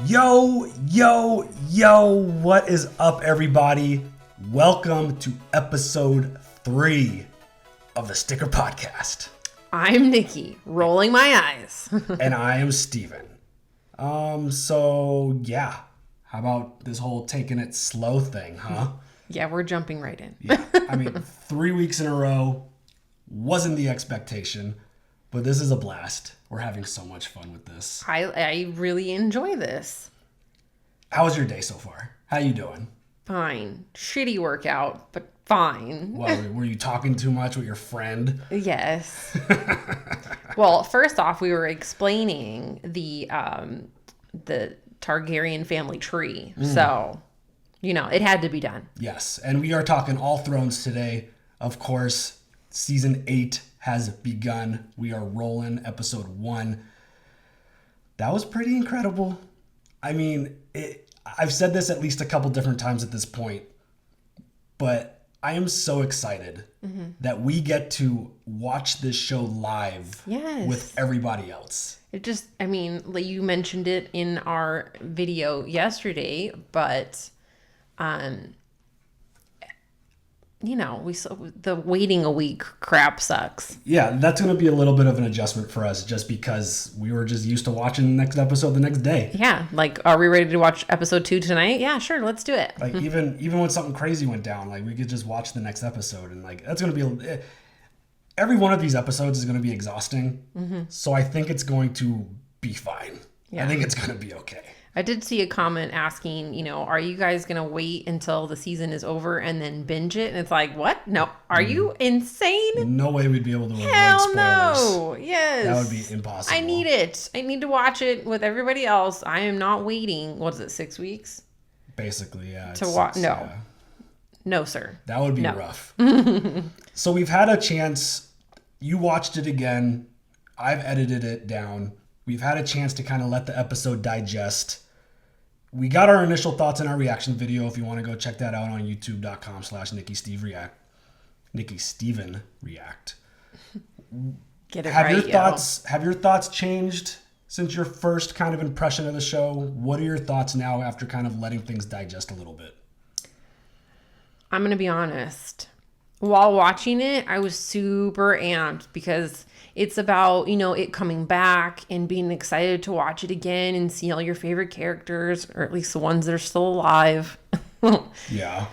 Yo, what is up, everybody? Welcome to episode 3 of the Stikker Podcast. I'm Nikki, rolling my eyes. And I am Steven. So yeah, how about this whole taking it slow thing, huh? Yeah, we're jumping right in. Yeah, I mean, 3 weeks in a row wasn't the expectation, but this is a blast. We're having so much fun with this. I really enjoy this. How was your day so far? How you doing? Fine. Shitty workout, but fine. Well, were you talking too much with your friend? Yes. Well, first off, we were explaining the Targaryen family tree. So, it had to be done. Yes, and we are talking all thrones today. Of course, season 8 has begun. We are rolling episode 1. That was pretty incredible. I mean, I've said this at least a couple different times at this point, but I am so excited that we get to watch this show live with everybody else. It just, like you mentioned it in our video yesterday, but the waiting a week crap sucks. Yeah, that's going to be a little bit of an adjustment for us just because we were just used to watching the next episode the next day. Yeah, like, are we ready to watch episode 2 tonight? Yeah, sure, let's do it. Like, even when something crazy went down, like, we could just watch the next episode. And, like, that's going to be... Every one of these episodes is going to be exhausting. So I think it's going to be fine. Yeah. I think it's going to be okay. I did see a comment asking, are you guys going to wait until the season is over and then binge it? And it's like, what? No. Are you insane? No way we'd be able to avoid spoilers. No. Yes. That would be impossible. I need it. I need to watch it with everybody else. I am not waiting. What is it, 6 weeks? Basically, yeah. To watch? No. Yeah. No, sir. That would be rough. So we've had a chance. You watched it again. I've edited it down. We've had a chance to kind of let the episode digest. We got our initial thoughts in our reaction video. If you want to go check that out on youtube.com/NikkiStevenReact. Get it have right, Have your thoughts changed since your first kind of impression of the show? What are your thoughts now after kind of letting things digest a little bit? I'm going to be honest. While watching it, I was super amped because it's about, it coming back and being excited to watch it again and see all your favorite characters, or at least the ones that are still alive. Yeah.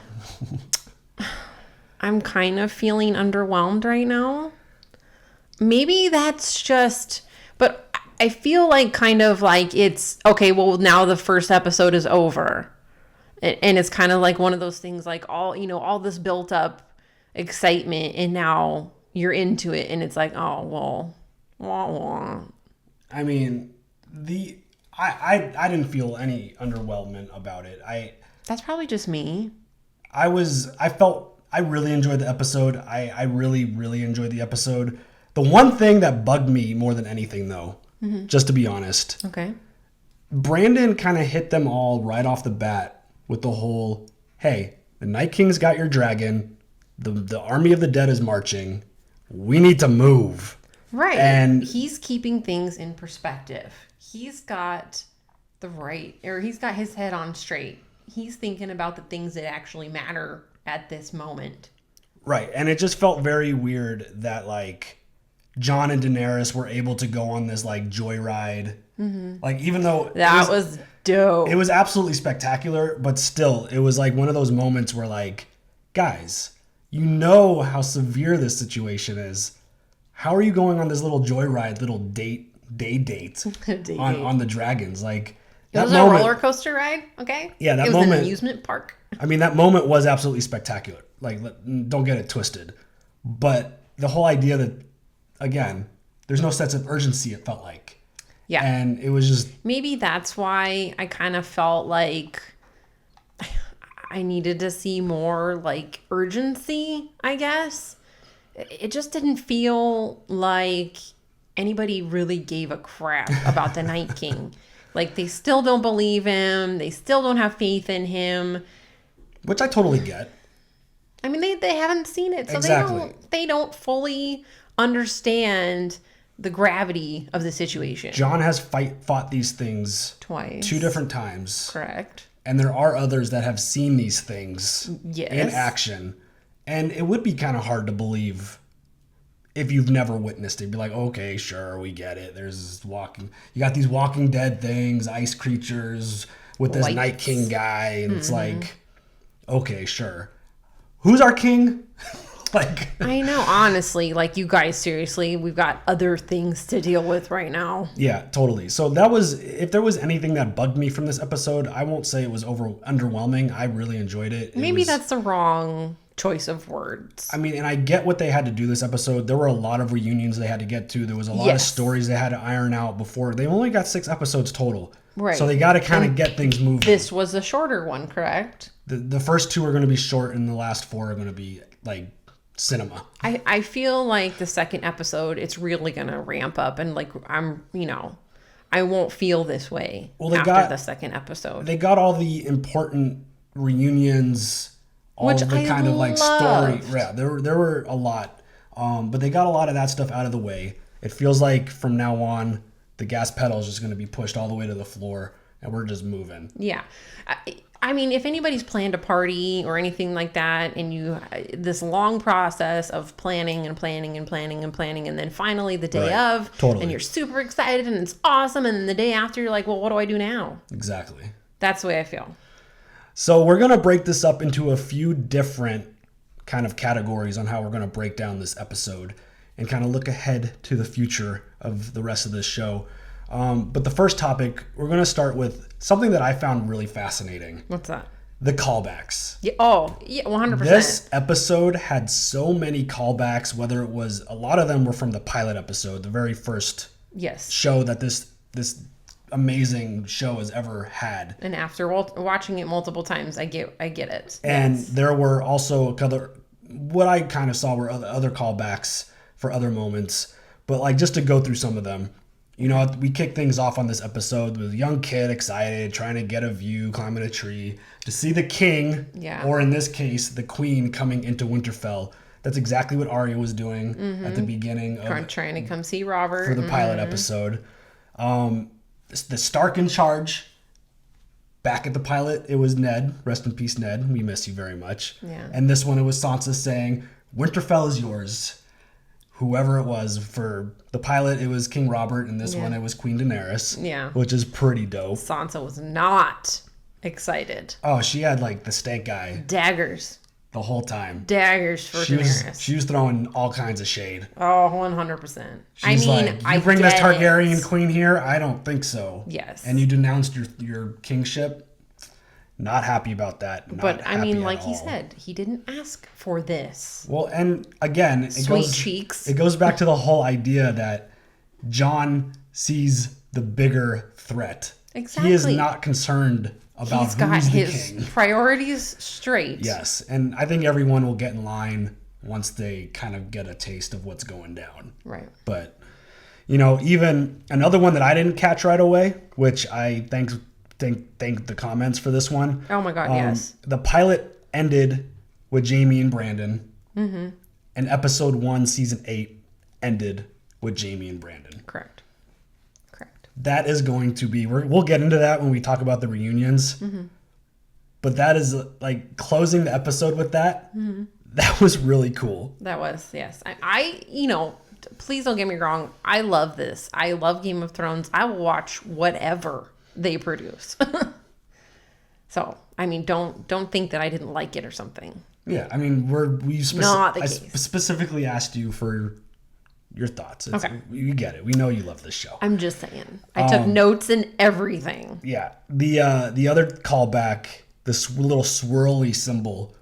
I'm kind of feeling underwhelmed right now. Maybe that's just, but I feel like kind of like it's, okay, well, now the first episode is over. And it's kind of like one of those things like all this built up excitement and now you're into it and it's like, oh, well, wah, wah. I mean, I didn't feel any underwhelmment about it. That's probably just me. I really enjoyed the episode. I really, really enjoyed the episode. The one thing that bugged me more than anything, though, just to be honest. Okay. Brandon kind of hit them all right off the bat with the whole, hey, the Night King's got your dragon. The army of the dead is marching. We need to move. Right. And he's keeping things in perspective. He's got he's got his head on straight. He's thinking about the things that actually matter at this moment. Right. And it just felt very weird that, like, Jon and Daenerys were able to go on this, like, joyride. Like, even though... That was dope. It was absolutely spectacular, but still, it was, like, one of those moments where, like, guys... You know how severe this situation is. How are you going on this little joyride, little day date on the dragons? Like, it was a roller coaster ride, okay? Yeah, that moment. It was an amusement park. I mean, that moment was absolutely spectacular. Like, don't get it twisted. But the whole idea that, again, there's no sense of urgency, it felt like. Yeah. And it was just... Maybe that's why I kind of felt like... I needed to see more, like, urgency, I guess. It just didn't feel like anybody really gave a crap about the Night King. Like, they still don't believe him. They still don't have faith in him. Which I totally get. I mean, they haven't seen it. So exactly. they don't fully understand the gravity of the situation. Jon has fought these things twice. 2 different times. Correct. And there are others that have seen these things Yes. in action. And it would be kind of hard to believe if you've never witnessed it. Be like, okay, sure, we get it. There's you got these Walking Dead things, ice creatures with this Lights. Night King guy. And it's like, okay, sure. Who's our king? Like, I know, honestly, like, you guys, seriously, we've got other things to deal with right now. yeah, totally. So that was, if there was anything that bugged me from this episode, I won't say it was underwhelming. I really enjoyed it. Maybe that's the wrong choice of words. I mean, and I get what they had to do this episode. There were a lot of reunions they had to get to. There was a lot of stories they had to iron out before. They only got 6 episodes total. Right. So they got to kind of get things moving. This was a shorter one, correct? The first 2 are going to be short, and the last 4 are going to be, like, cinema. I feel like the second episode, it's really going to ramp up, and, like, I won't feel this way after the second episode. They got all the important reunions, all Which of the I kind of like story. loved. Yeah, there were a lot, but they got a lot of that stuff out of the way. It feels like from now on, the gas pedal is just going to be pushed all the way to the floor, and we're just moving. Yeah. I mean, if anybody's planned a party or anything like that, and this long process of planning and planning and planning and planning, and then finally the day of, Totally. and you're super excited and it's awesome, and then the day after you're like, well, what do I do now? Exactly. That's the way I feel. So we're going to break this up into a few different kind of categories on how we're going to break down this episode and kind of look ahead to the future of the rest of this show. But the first topic, we're going to start with something that I found really fascinating. What's that? The callbacks. Yeah, 100%. This episode had so many callbacks, whether it was, a lot of them were from the pilot episode, the very first show that this amazing show has ever had. And after watching it multiple times, I get it. And there were also what I kind of saw were other callbacks for other moments. But like, just to go through some of them, we kick things off on this episode with a young kid excited, trying to get a view, climbing a tree, to see the king, or in this case, the queen coming into Winterfell. That's exactly what Arya was doing at the beginning of trying to come see Robert for the pilot episode. The Stark in charge. Back at the pilot, it was Ned. Rest in peace, Ned. We miss you very much. Yeah. And this one, it was Sansa saying, "Winterfell is yours." Whoever it was. For the pilot, it was King Robert, and this one, it was Queen Daenerys. Yeah. Which is pretty dope. Sansa was not excited. Oh, she had like the stank guy Daggers. the whole time. Daggers for Daenerys. She was throwing all kinds of shade. Oh, 100%. She's like, you bring this Targaryen queen here? I don't think so. Yes. And you denounced your kingship? Not happy about that. But I mean, like he said, he didn't ask for this. Well, and again, it goes back to the whole idea that Jon sees the bigger threat. Exactly. He is not concerned about He's got who's the his king. priorities straight. Yes, and I think everyone will get in line once they kind of get a taste of what's going down. Right. But, even another one that I didn't catch right away, which I thank the comments for this one. Oh my God, yes. The pilot ended with Jaime and Brandon. Mm-hmm. And episode 1, season 8 ended with Jaime and Brandon. Correct. That is going to be, we'll get into that when we talk about the reunions. Mm-hmm. But that is like closing the episode with that. Mm-hmm. That was really cool. That was, yes. I please don't get me wrong. I love this. I love Game of Thrones. I will watch whatever they produce. So, I mean, don't think that I didn't like it or something. Yeah, I mean, Not the I case. specifically asked you for your thoughts. Okay. You get it. We know you love this show. I'm just saying. I took notes and everything. Yeah. The other callback, this little swirly symbol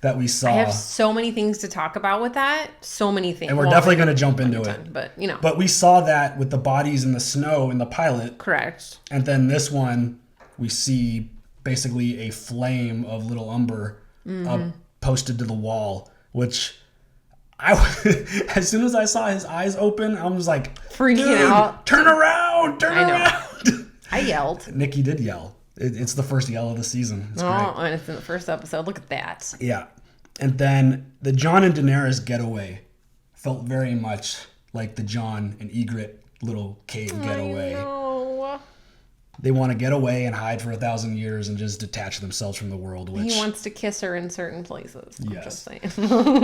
that we saw. I have so many things to talk about with that. So many things. And we're definitely going to jump into it. But, But we saw that with the bodies in the snow in the pilot. Correct. And then this one, we see basically a flame of little Umber posted to the wall, which as soon as I saw his eyes open, I was like, freaking out. Turn around. I yelled. Nikki did yell. It's the first yell of the season. It's great. And it's in the first episode. Look at that. Yeah. And then the Jon and Daenerys getaway felt very much like the John and Egret little cave getaway. I know. They want to get away and hide for 1,000 years and just detach themselves from the world. Which He wants to kiss her in certain places. I'm Yes. just saying.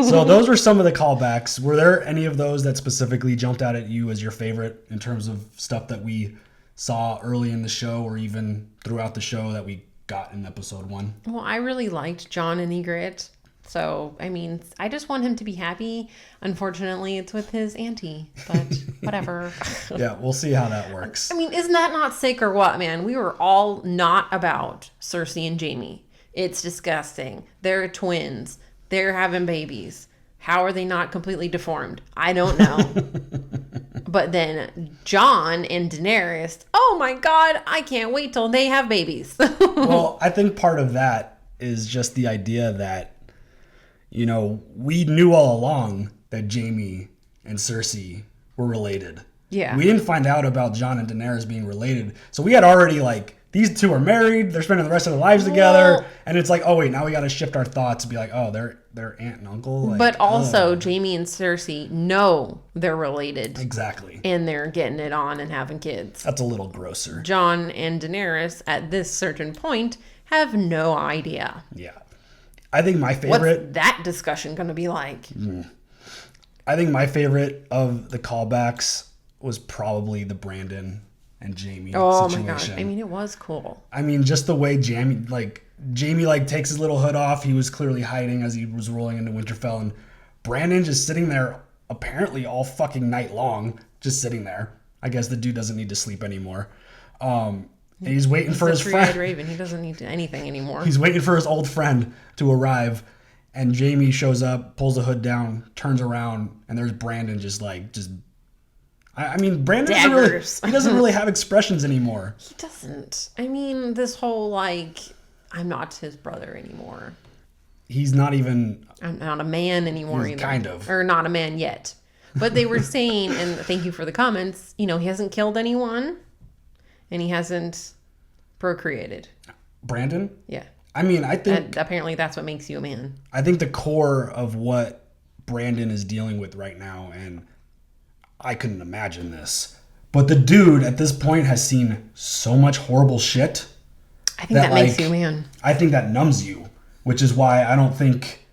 So those were some of the callbacks. Were there any of those that specifically jumped out at you as your favorite in terms of stuff that we saw early in the show or even throughout the show that we got in episode 1? Well, I really liked John and Egret. So, I mean, I just want him to be happy. Unfortunately, it's with his auntie, but whatever. Yeah, we'll see how that works. I mean, isn't that not sick or what, man? We were all not about Cersei and Jaime. It's disgusting. They're twins. They're having babies. How are they not completely deformed? I don't know. But then John and Daenerys, oh my God, I can't wait till they have babies. Well, I think part of that is just the idea that, you know, we knew all along that Jaime and Cersei were related. Yeah. We didn't find out about Jon and Daenerys being related. So we had already, like, these two are married, they're spending the rest of their lives together, and it's like, oh wait, now we got to shift our thoughts and be like, oh, they're aunt and uncle. Like, but also, Jaime and Cersei know they're related. Exactly. And they're getting it on and having kids. That's a little grosser. Jon and Daenerys, at this certain point, have no idea. Yeah. I think my favorite... What's that discussion going to be like? I think my favorite of the callbacks was probably the Brandon and Jaime Oh situation. my gosh. I mean, it was cool. I mean, just the way Jaime takes his little hood off. He was clearly hiding as he was rolling into Winterfell, and Brandon just sitting there apparently all fucking night long, just sitting there. I guess the dude doesn't need to sleep anymore. And he's waiting for his Three-eyed friend. Raven. He doesn't need anything anymore. He's waiting for his old friend to arrive, and Jaime shows up, pulls the hood down, turns around, and there's Brandon I mean, Brandon he doesn't really have expressions anymore. He doesn't. I mean, this whole, like, I'm not his brother anymore. He's not even... I'm not a man anymore either. Kind of. Or not a man yet. But they were saying, and thank you for the comments, you know, he hasn't killed anyone, and he hasn't procreated. Brandon? Yeah. I mean, I think... And apparently that's what makes you a man. I think the core of what Brandon is dealing with right now, and I couldn't imagine this, but the dude at this point has seen so much horrible shit. I think that makes you a man. I think that numbs you, which is why I don't think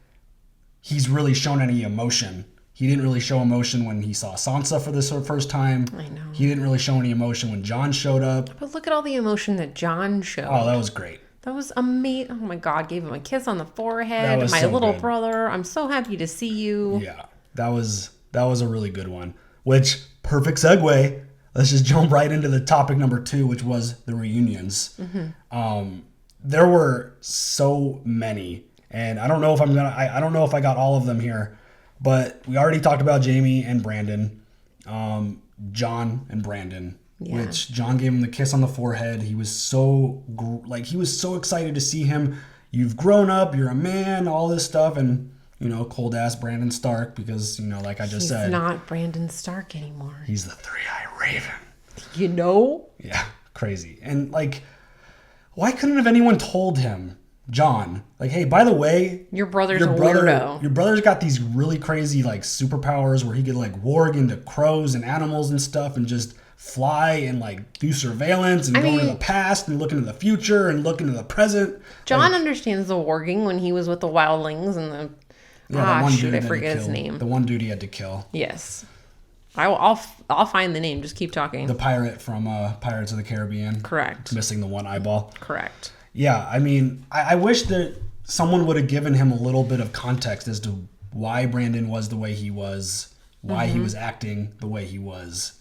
he's really shown any emotion. He didn't really show emotion when he saw Sansa for the first time. I know. He didn't really show any emotion when Jon showed up. But look at all the emotion that Jon showed. Oh, that was great. That was amazing. Oh my God, gave him a kiss on the forehead. That was My so little good. brother, I'm so happy to see you. Yeah, that was a really good one. Which, perfect segue. Let's just jump right into the topic number 2, which was the reunions. Mm-hmm. There were so many, and I don't know if I don't know if I got all of them here, but we already talked about Jaime and Brandon, Jon and Brandon. Yeah. Which Jon gave him the kiss on the forehead. He was so he was so excited to see him. You've grown up. You're a man. All this stuff, and you know, cold ass Brandon Stark, because you know, like I just said, he's not Brandon Stark anymore. he's the three-eyed raven. You know? Yeah, crazy. And like, why couldn't have anyone told him, Jon? Like, hey, by the way, Your brother's a weirdo. Your brother's got these really crazy like superpowers where he could like warg into crows and animals and stuff, and just fly and like do surveillance and go into the past and look into the future and look into the present. Jon understands the warging when he was with the wildlings and the... I forget his name. The one dude he had to kill. Yes. I'll find the name. Just keep talking. The pirate from Pirates of the Caribbean. Correct. Missing the one eyeball. Correct. Yeah, I mean, I wish that someone would have given him a little bit of context as to why Brandon was the way he was, why he was acting the way he was.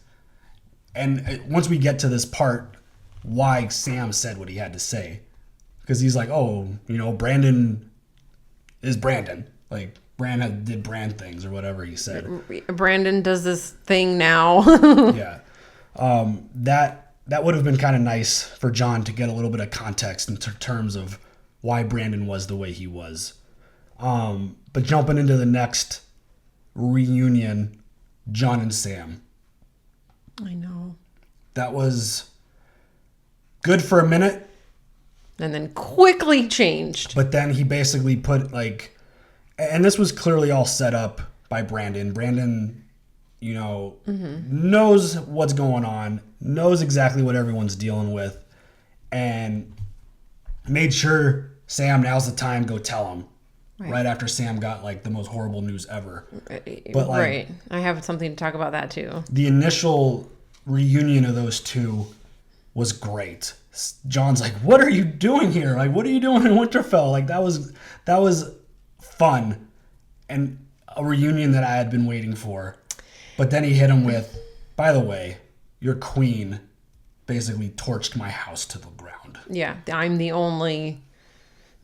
And once we get to this part, why Sam said what he had to say. Because he's like, oh, you know, Brandon is Brandon. Like, Bran did Bran things or whatever he said. Brandon does this thing now. Yeah. That would have been kind of nice for Jon to get a little bit of context in terms of why Brandon was the way he was. But jumping into the next reunion, Jon and Sam. I know. That was good for a minute. And then quickly changed. But then he basically put like... And this was clearly all set up by Brandon. Brandon, knows what's going on, knows exactly what everyone's dealing with, and made sure Sam, now's the time, go tell him. Right after Sam got like the most horrible news ever. But like, right. I have something to talk about that too. The initial reunion of those two was great. John's like, "What are you doing here? Like, what are you doing in Winterfell?" Like that was fun and a reunion that I had been waiting for. But then he hit him with, "By the way, your queen basically torched my house to the ground." Yeah, I'm the only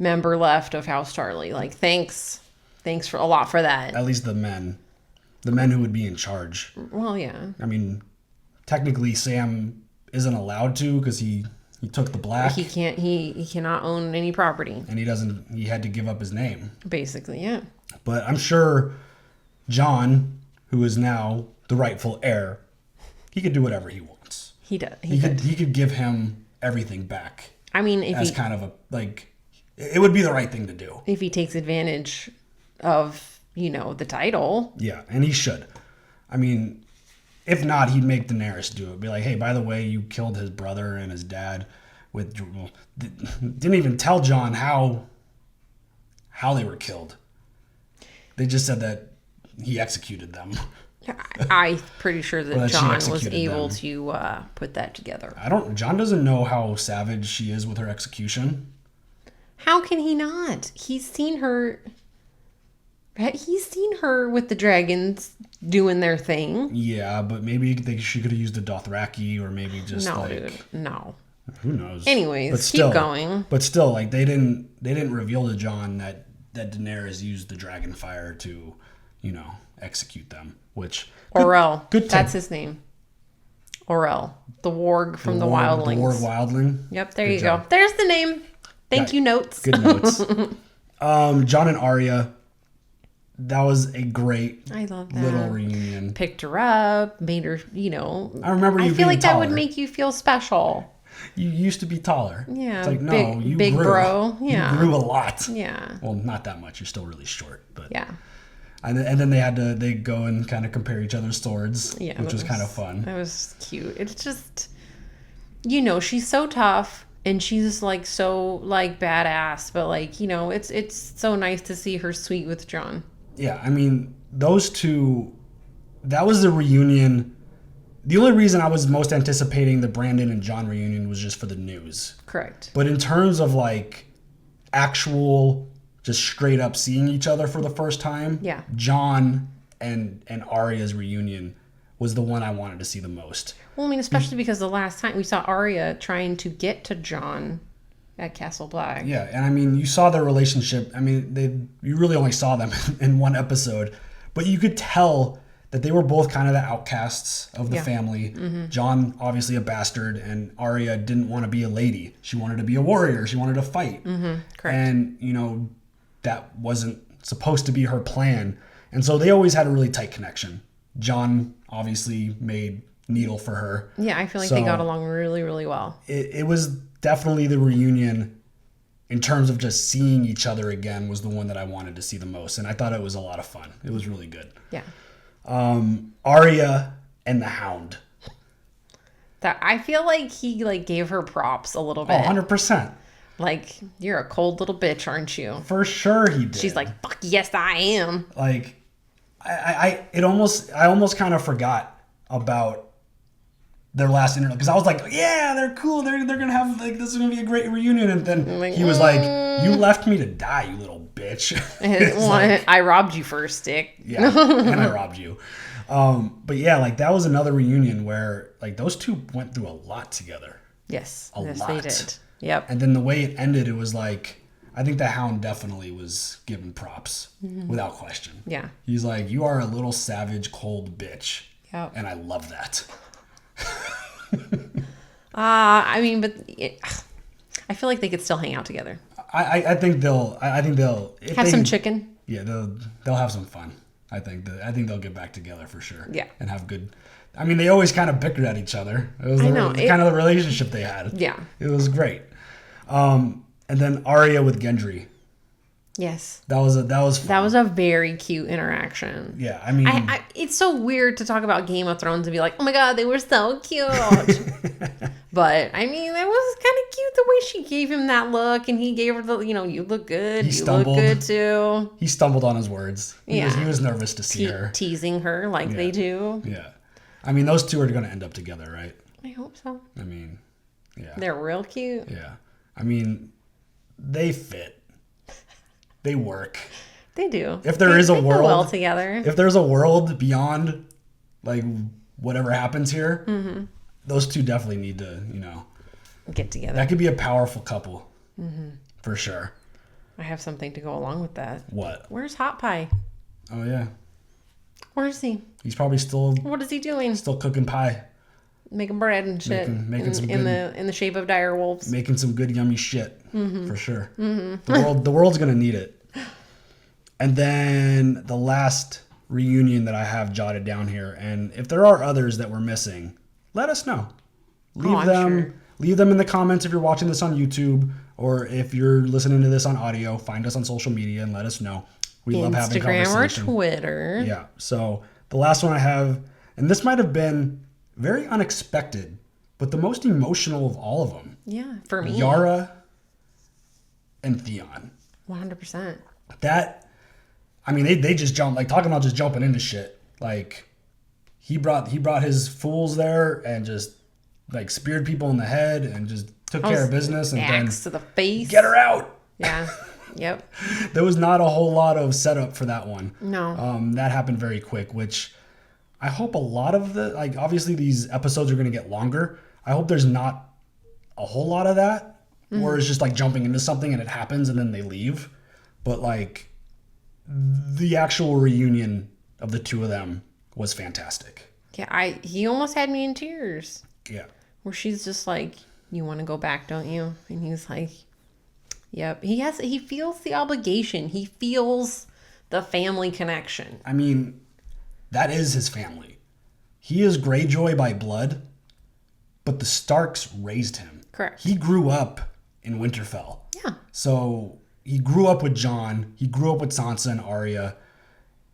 member left of House Charlie. Like, thanks for a lot for that. At least the men who would be in charge. Well, yeah. I mean, technically Sam isn't allowed to because he took the black. He cannot own any property. And he had to give up his name. Basically, yeah. But I'm sure John, who is now the rightful heir, he could do whatever he wants. He does. He could give him everything back. I mean, kind of a, like, it would be the right thing to do. If he takes advantage of, the title. Yeah, and he should. I mean, if not, he'd make Daenerys do it. Be like, "Hey, by the way, you killed his brother and his dad with..." Didn't even tell John how they were killed. They just said that he executed them. I'm pretty sure that John was able them. to put that together. John doesn't know how savage she is with her execution. How can he not? He's seen her with the dragons doing their thing. Yeah, but maybe she could have used the Dothraki, or maybe just dude, no. Who knows? Anyways, keep going. But still, like they didn't reveal to John that Daenerys used the dragon fire to, execute them. Which Orell, that's his name. Orell, the warg from the Wildlings. The warg wildling. Yep, there you go. There's the name. Thank you, notes. Good notes. John and Arya. That was a great little reunion. Picked her up, made her, I remember you. I feel like that would make you feel special. You used to be taller. Yeah. It's like, no, you big grew. Bro. Yeah. You grew a lot. Yeah. Well, not that much. You're still really short, but yeah. And then they go and kind of compare each other's swords, which was kind of fun. That was cute. It's just, she's so tough. And she's like so like badass, but like, it's so nice to see her sweet with John. Yeah, I mean, those two, that was the reunion. The only reason I was most anticipating the Brandon and John reunion was just for the news. Correct. But in terms of like actual, just straight up seeing each other for the first time, yeah, John and Arya's reunion was the one I wanted to see the most. Well, I mean, especially because the last time we saw Arya trying to get to John at Castle Black. Yeah, and I mean, you saw their relationship. I mean, you really only saw them in one episode, but you could tell that they were both kind of the outcasts of the family. Mm-hmm. John, obviously a bastard, and Arya didn't want to be a lady. She wanted to be a warrior. She wanted to fight. Mm-hmm. Correct. And, that wasn't supposed to be her plan. And so they always had a really tight connection. John obviously made Needle for her. Yeah, I feel like they got along really, really well. It was definitely the reunion in terms of just seeing each other again was the one that I wanted to see the most. And I thought it was a lot of fun. It was really good. Yeah. Arya and the Hound. That I feel like he gave her props a little bit. 100%. Like, you're a cold little bitch, aren't you? For sure he did. She's like, fuck yes, I am. Like, I almost kind of forgot about their last interview because I was like, yeah, they're cool. They're gonna have this is gonna be a great reunion. And then he was like, you left me to die, you little bitch. I robbed you for a stick. Yeah, and I robbed you. But yeah, that was another reunion where those two went through a lot together. Yes, a lot. They did. Yep. And then the way it ended, it was I think the Hound definitely was given props without question. Yeah. He's like, you are a little savage, cold bitch. Yep. And I love that. I mean, but I feel like they could still hang out together. I think they'll have some chicken. Yeah, they'll have some fun. I think they'll get back together for sure. Yeah. And have good. I mean, they always kind of bickered at each other. It was kind of the relationship they had. Yeah. It was great. And then Arya with Gendry. Yes. That was fun. That was a very cute interaction. Yeah, I mean... it's so weird to talk about Game of Thrones and be like, oh my God, they were so cute. But, I mean, it was kind of cute the way she gave him that look. And he gave her the, you look good. You look good, too. He stumbled on his words. He was nervous to see her. Teasing her like they do. Yeah. I mean, those two are going to end up together, right? I hope so. I mean, yeah. They're real cute. Yeah. I mean, they fit. They work. They do. If there is a world go well together. If there's a world beyond like whatever happens here, those two definitely need to, get together. That could be a powerful couple. For sure. I have something to go along with that. What? Where's Hot Pie? Oh yeah. Where is he? He's probably still What is he doing? Still cooking pie. Making bread and shit. Making some in the shape of dire wolves. Making some good yummy shit. For sure. The world's gonna need it. And then the last reunion that I have jotted down here, and if there are others that we're missing, let us know. Leave them in the comments if you're watching this on YouTube, or if you're listening to this on audio, find us on social media and let us know. We love having conversation. Instagram or Twitter. Yeah. So the last one I have, and this might have been very unexpected, but the most emotional of all of them. Yeah, for me. Yara and Theon. 100%. I mean, they just jumped, like, talking about just jumping into shit. Like, he brought his fools there and just, like, speared people in the head and just took care of business. And then axe to the face. Get her out. Yeah. Yep. There was not a whole lot of setup for that one. No. That happened very quick, which I hope a lot of obviously these episodes are going to get longer. I hope there's not a whole lot of that, where it's just like jumping into something and it happens and then they leave. But like, the actual reunion of the two of them was fantastic. Yeah, he almost had me in tears. Yeah. Where she's just like, you want to go back, don't you? And he's like, yep. He feels the obligation. He feels the family connection. I mean, that is his family. He is Greyjoy by blood, but the Starks raised him. Correct. He grew up in Winterfell. Yeah. So he grew up with Jon. He grew up with Sansa and Arya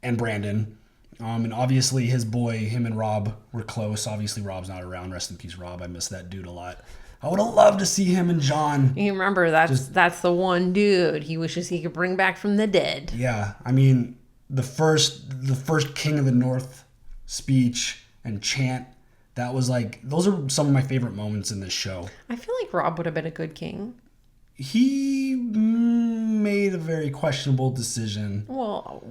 and Brandon. And obviously his boy, him and Robb were close. Obviously Robb's not around. Rest in peace, Robb. I miss that dude a lot. I would have loved to see him and Jon. You remember, that's the one dude he wishes he could bring back from the dead. Yeah. I mean, the first King of the North speech and chant, that was like, those are some of my favorite moments in this show. I feel like Robb would have been a good king. He made a very questionable decision. Well,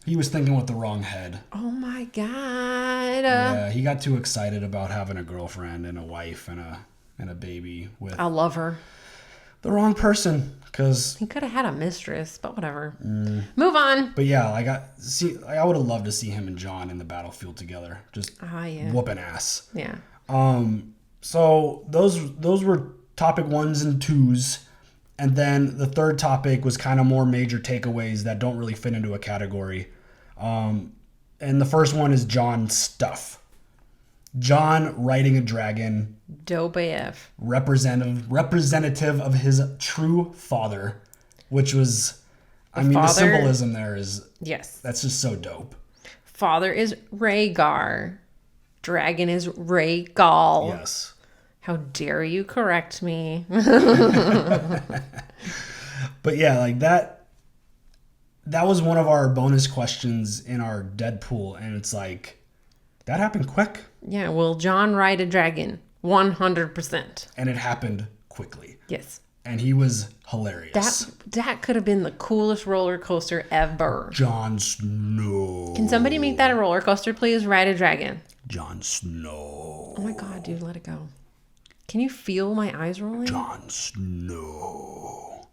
He was thinking with the wrong head. Oh my God. Yeah, he got too excited about having a girlfriend and a wife and a baby with I love her. the wrong person. Because he could have had a mistress, but whatever. Move on. But yeah, I would have loved to see him and Jon in the battlefield together, just whooping ass. Yeah. So those were topic 1s and 2s. And then the third topic was kind of more major takeaways that don't really fit into a category. And the first one is Jon's stuff. Jon riding a dragon. Dope AF. Representative of his true father, which was, the symbolism there is, yes, that's just so dope. Father is Rhaegar. Dragon is Rhaegal. Yes. How dare you correct me? But yeah, like that was one of our bonus questions in our Deadpool, and it's like, that happened quick. Yeah, will Jon ride a dragon? 100%. And it happened quickly. Yes. And he was hilarious. That could have been the coolest roller coaster ever. Jon Snow. Can somebody make that a roller coaster, please? Ride a dragon. Jon Snow. Oh my God, dude, let it go. Can you feel my eyes rolling? Jon Snow.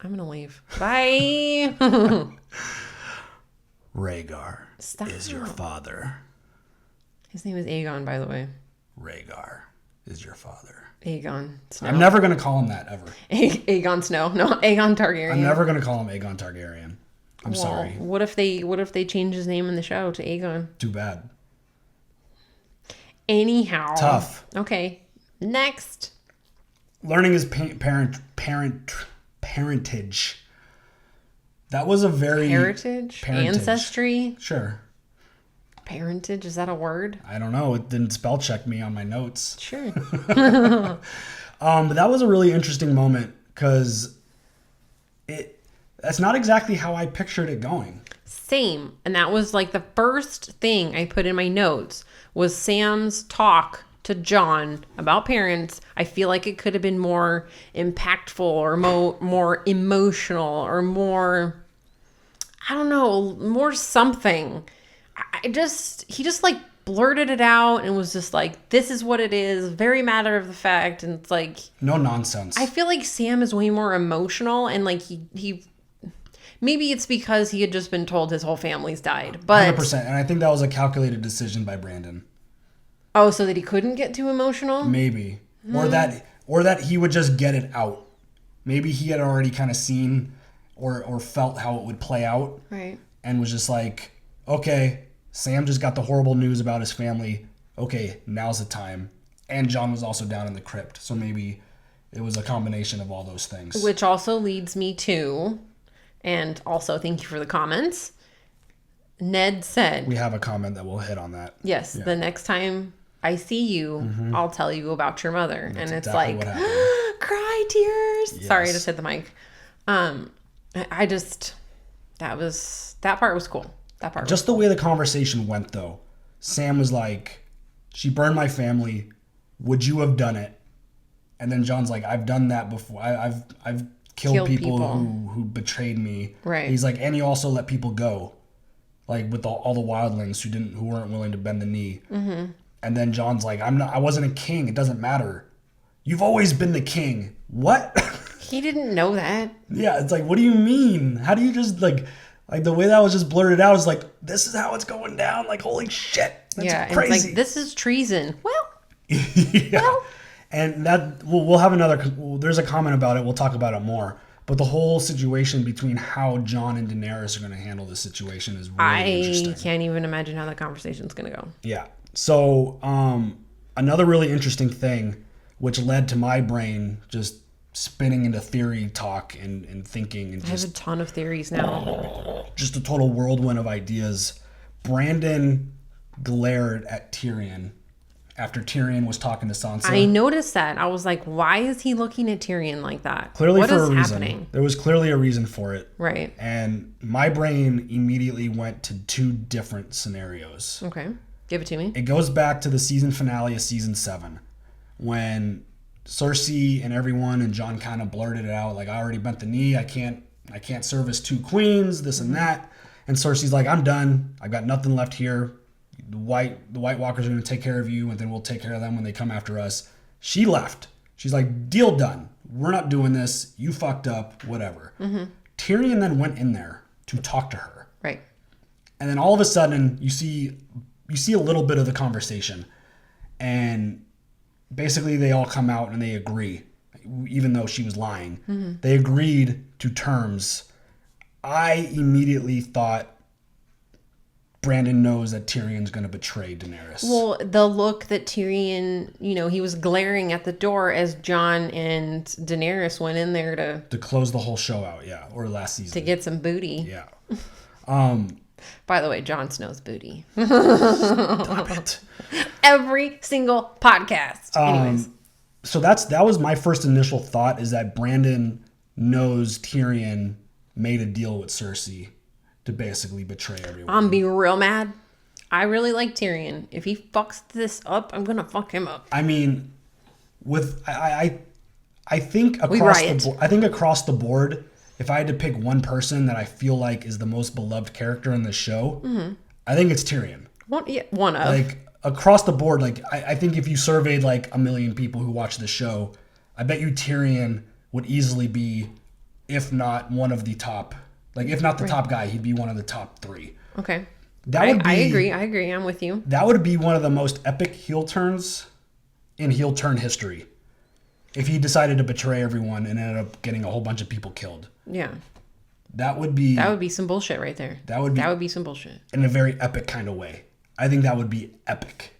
I'm going to leave. Bye. Rhaegar is your father. His name is Aegon, by the way. Rhaegar is your father. Aegon Snow. I'm never going to call him that ever. Aegon Snow. No, Aegon Targaryen. I'm never going to call him Aegon Targaryen. I'm sorry. What if they change his name in the show to Aegon? Too bad. Anyhow. Tough. Okay. Next. Learning his parentage. That was a very... Parentage? Ancestry? Sure. Parentage, is that a word? I don't know. It didn't spell check me on my notes. Sure. But that was a really interesting moment because that's not exactly how I pictured it going. Same. And that was like the first thing I put in my notes was Sam's talk to John about parents. I feel like it could have been more impactful or more emotional or more, I don't know, more something. He just like blurted it out and was just like, this is what it is, very matter of the fact. And it's like, no nonsense. I feel like Sam is way more emotional, and like he maybe it's because he had just been told his whole family's died, but 100%. And I think that was a calculated decision by Brandon. Oh, so that he couldn't get too emotional? Maybe. Or that he would just get it out. Maybe he had already kind of seen or felt how it would play out. Right. And was just like, okay, Sam just got the horrible news about his family. Okay, now's the time. And John was also down in the crypt. So maybe it was a combination of all those things. Which also leads me to, and also thank you for the comments. Ned said... We have a comment that will hit on that. Yes, yeah. The next time I see you, I'll tell you about your mother. That's and it's exactly like, cry tears. Yes. Sorry, I just hit the mic. I just, that part was cool. That part just the way the conversation went, though. Sam was like, she burned my family. Would you have done it? And then John's like, I've done that before. I've killed people who betrayed me. Right. He's like, and you also let people go, like with all the wildlings who weren't willing to bend the knee. Mm-hmm. And then John's like, I wasn't a king. It doesn't matter. You've always been the king. What? He didn't know that. Yeah, it's like, what do you mean? How do you just like the way that was just blurted out is like, this is how it's going down. Like, holy shit. That's crazy. It's like, this is treason. Well, yeah. Well. And that we'll have there's a comment about it. We'll talk about it more. But the whole situation between how John and Daenerys are going to handle this situation is really interesting. I can't even imagine how the conversation's going to go. Yeah. So another really interesting thing, which led to my brain just spinning into theory talk and thinking. And I have a ton of theories now. Just a total whirlwind of ideas. Brandon glared at Tyrion after Tyrion was talking to Sansa. I noticed that. I was like, why is he looking at Tyrion like that? Clearly what for is a reason. Happening? There was clearly a reason for it. Right. And my brain immediately went to two different scenarios. Okay. Give it to me. It goes back to the season finale of season 7 when Cersei and everyone and Jon kind of blurted it out like, I already bent the knee. I can't serve as two queens, this and that. And Cersei's like, I'm done. I've got nothing left here. The White Walkers are going to take care of you, and then we'll take care of them when they come after us. She left. She's like, deal done. We're not doing this. You fucked up. Whatever. Mm-hmm. Tyrion then went in there to talk to her. Right. And then all of a sudden, you see a little bit of the conversation, and basically they all come out and they agree, even though she was lying. Mm-hmm. They agreed to terms. I immediately thought Brandon knows that Tyrion's going to betray Daenerys. Well, the look that Tyrion, he was glaring at the door as Jon and Daenerys went in there to close the whole show out, yeah, or last season. To get some booty. Yeah. By the way, Jon Snow's booty. Stop it. Every single podcast. Anyways. So that was my first initial thought, is that Brandon knows Tyrion made a deal with Cersei to basically betray everyone. I'm being real mad. I really like Tyrion. If he fucks this up, I'm gonna fuck him up. I mean, I think across the board, if I had to pick one person that I feel like is the most beloved character in the show, mm-hmm. I think it's Tyrion. One of. Like across the board, like I think if you surveyed like 1 million people who watch the show, I bet you Tyrion would easily be, if not one of the top. Like, if not the top guy, he'd be one of the top 3. Okay. I agree. I'm with you. That would be one of the most epic heel turns in heel turn history. If he decided to betray everyone and ended up getting a whole bunch of people killed. Yeah. That would be some bullshit right there. That would be some bullshit. In a very epic kind of way. I think that would be epic.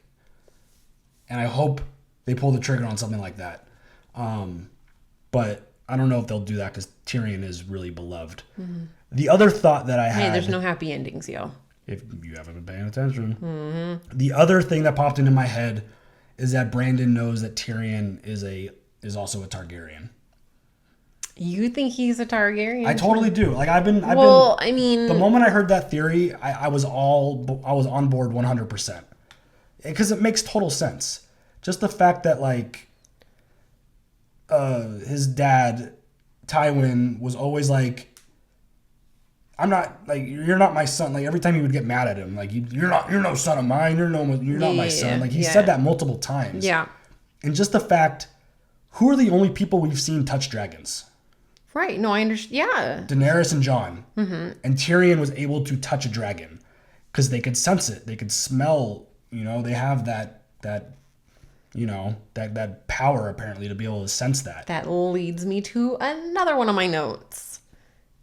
And I hope they pull the trigger on something like that. But I don't know if they'll do that because Tyrion is really beloved. Mm-hmm. The other thought that I had... Hey, there's no happy endings, yo. If you haven't been paying attention. Mm-hmm. The other thing that popped into my head is that Brandon knows that Tyrion is also a Targaryen. You think he's a Targaryen? I totally do. Like I mean, the moment I heard that theory, I was on board 100%. Because it makes total sense. Just the fact that like his dad, Tywin, was always like, I'm not, like, you're not my son. Like every time he would get mad at him, like you're no son of mine. You're not my son. Like he said that multiple times. Yeah. And just the fact, who are the only people we've seen touch dragons? Right. No, I understand. Yeah. Daenerys and Jon. Mm-hmm. And Tyrion was able to touch a dragon because they could sense it. They could smell, they have that power apparently to be able to sense that. That leads me to another one of my notes.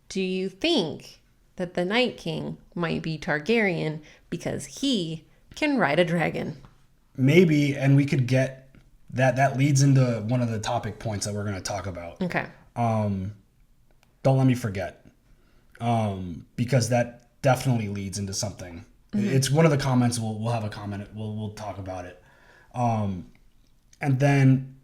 Do you think that the Night King might be Targaryen because he can ride a dragon? Maybe, and we could get that leads into one of the topic points that we're going to talk about. Okay. Don't let me forget. Because that definitely leads into something. Mm-hmm. It's one of the comments. We'll have a comment. We'll talk about it. And then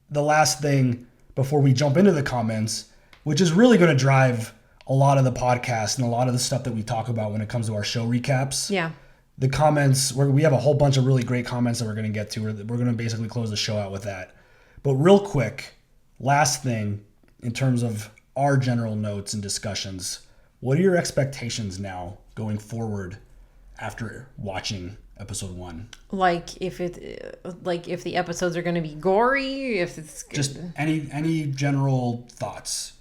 the last thing before we jump into the comments, which is really going to drive a lot of the podcast and a lot of the stuff that we talk about when it comes to our show recaps. Yeah. The comments, we have a whole bunch of really great comments that we're going to get to. We're going to basically close the show out with that. But real quick, last thing in terms of our general notes and discussions, what are your expectations now going forward after watching episode 1? Like if the episodes are going to be gory, if it's just any general thoughts.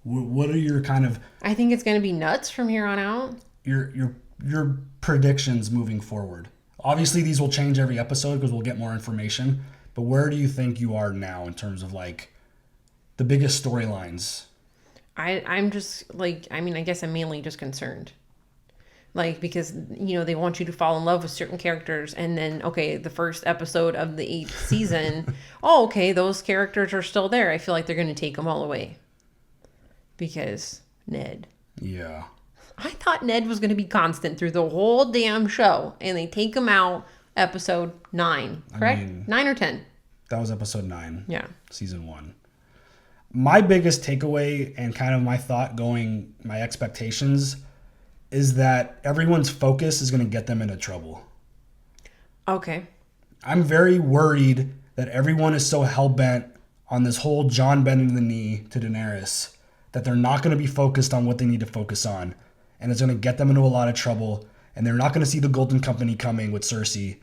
What are your kind of? I think it's going to be nuts from here on out. Your predictions moving forward. Obviously, these will change every episode because we'll get more information. But where do you think you are now in terms of like the biggest storylines? I'm just like, I guess I'm mainly just concerned. Like, because, they want you to fall in love with certain characters. And then, okay, the first episode of the 8th season, those characters are still there. I feel like they're going to take them all away. Because Ned. Yeah. I thought Ned was going to be constant through the whole damn show. And they take him out episode 9, correct? 9 or 10? That was episode 9. Yeah. Season 1. My biggest takeaway and kind of my expectations is that everyone's focus is going to get them into trouble. Okay. I'm very worried that everyone is so hell-bent on this whole Jon bending the knee to Daenerys that they're not going to be focused on what they need to focus on. And it's going to get them into a lot of trouble. And they're not going to see the Golden Company coming with Cersei.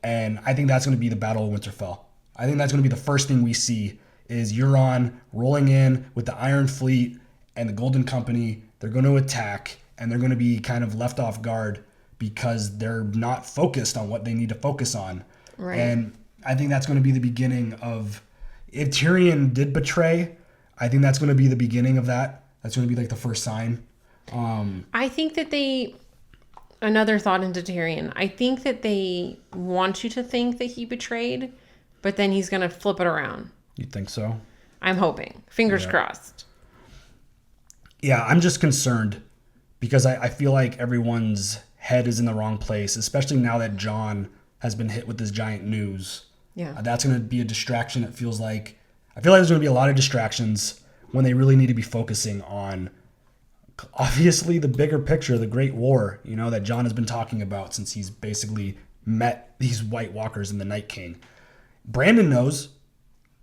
And I think that's going to be the Battle of Winterfell. I think that's going to be the first thing we see is Euron rolling in with the Iron Fleet and the Golden Company. They're going to attack. And they're going to be kind of left off guard because they're not focused on what they need to focus on. Right. And I think that's going to be the beginning of, if Tyrion did betray, I think that's going to be the beginning of that. That's going to be like the first sign. I think that another thought into Tyrion, I think that they want you to think that he betrayed, but then he's going to flip it around. You think so? I'm hoping. Fingers crossed. Yeah, I'm just concerned. Because I feel like everyone's head is in the wrong place, especially now that Jon has been hit with this giant news. Yeah. That's going to be a distraction, it feels like. I feel like there's going to be a lot of distractions when they really need to be focusing on, obviously, the bigger picture, the Great War, that Jon has been talking about since he's basically met these White Walkers and the Night King. Brandon knows.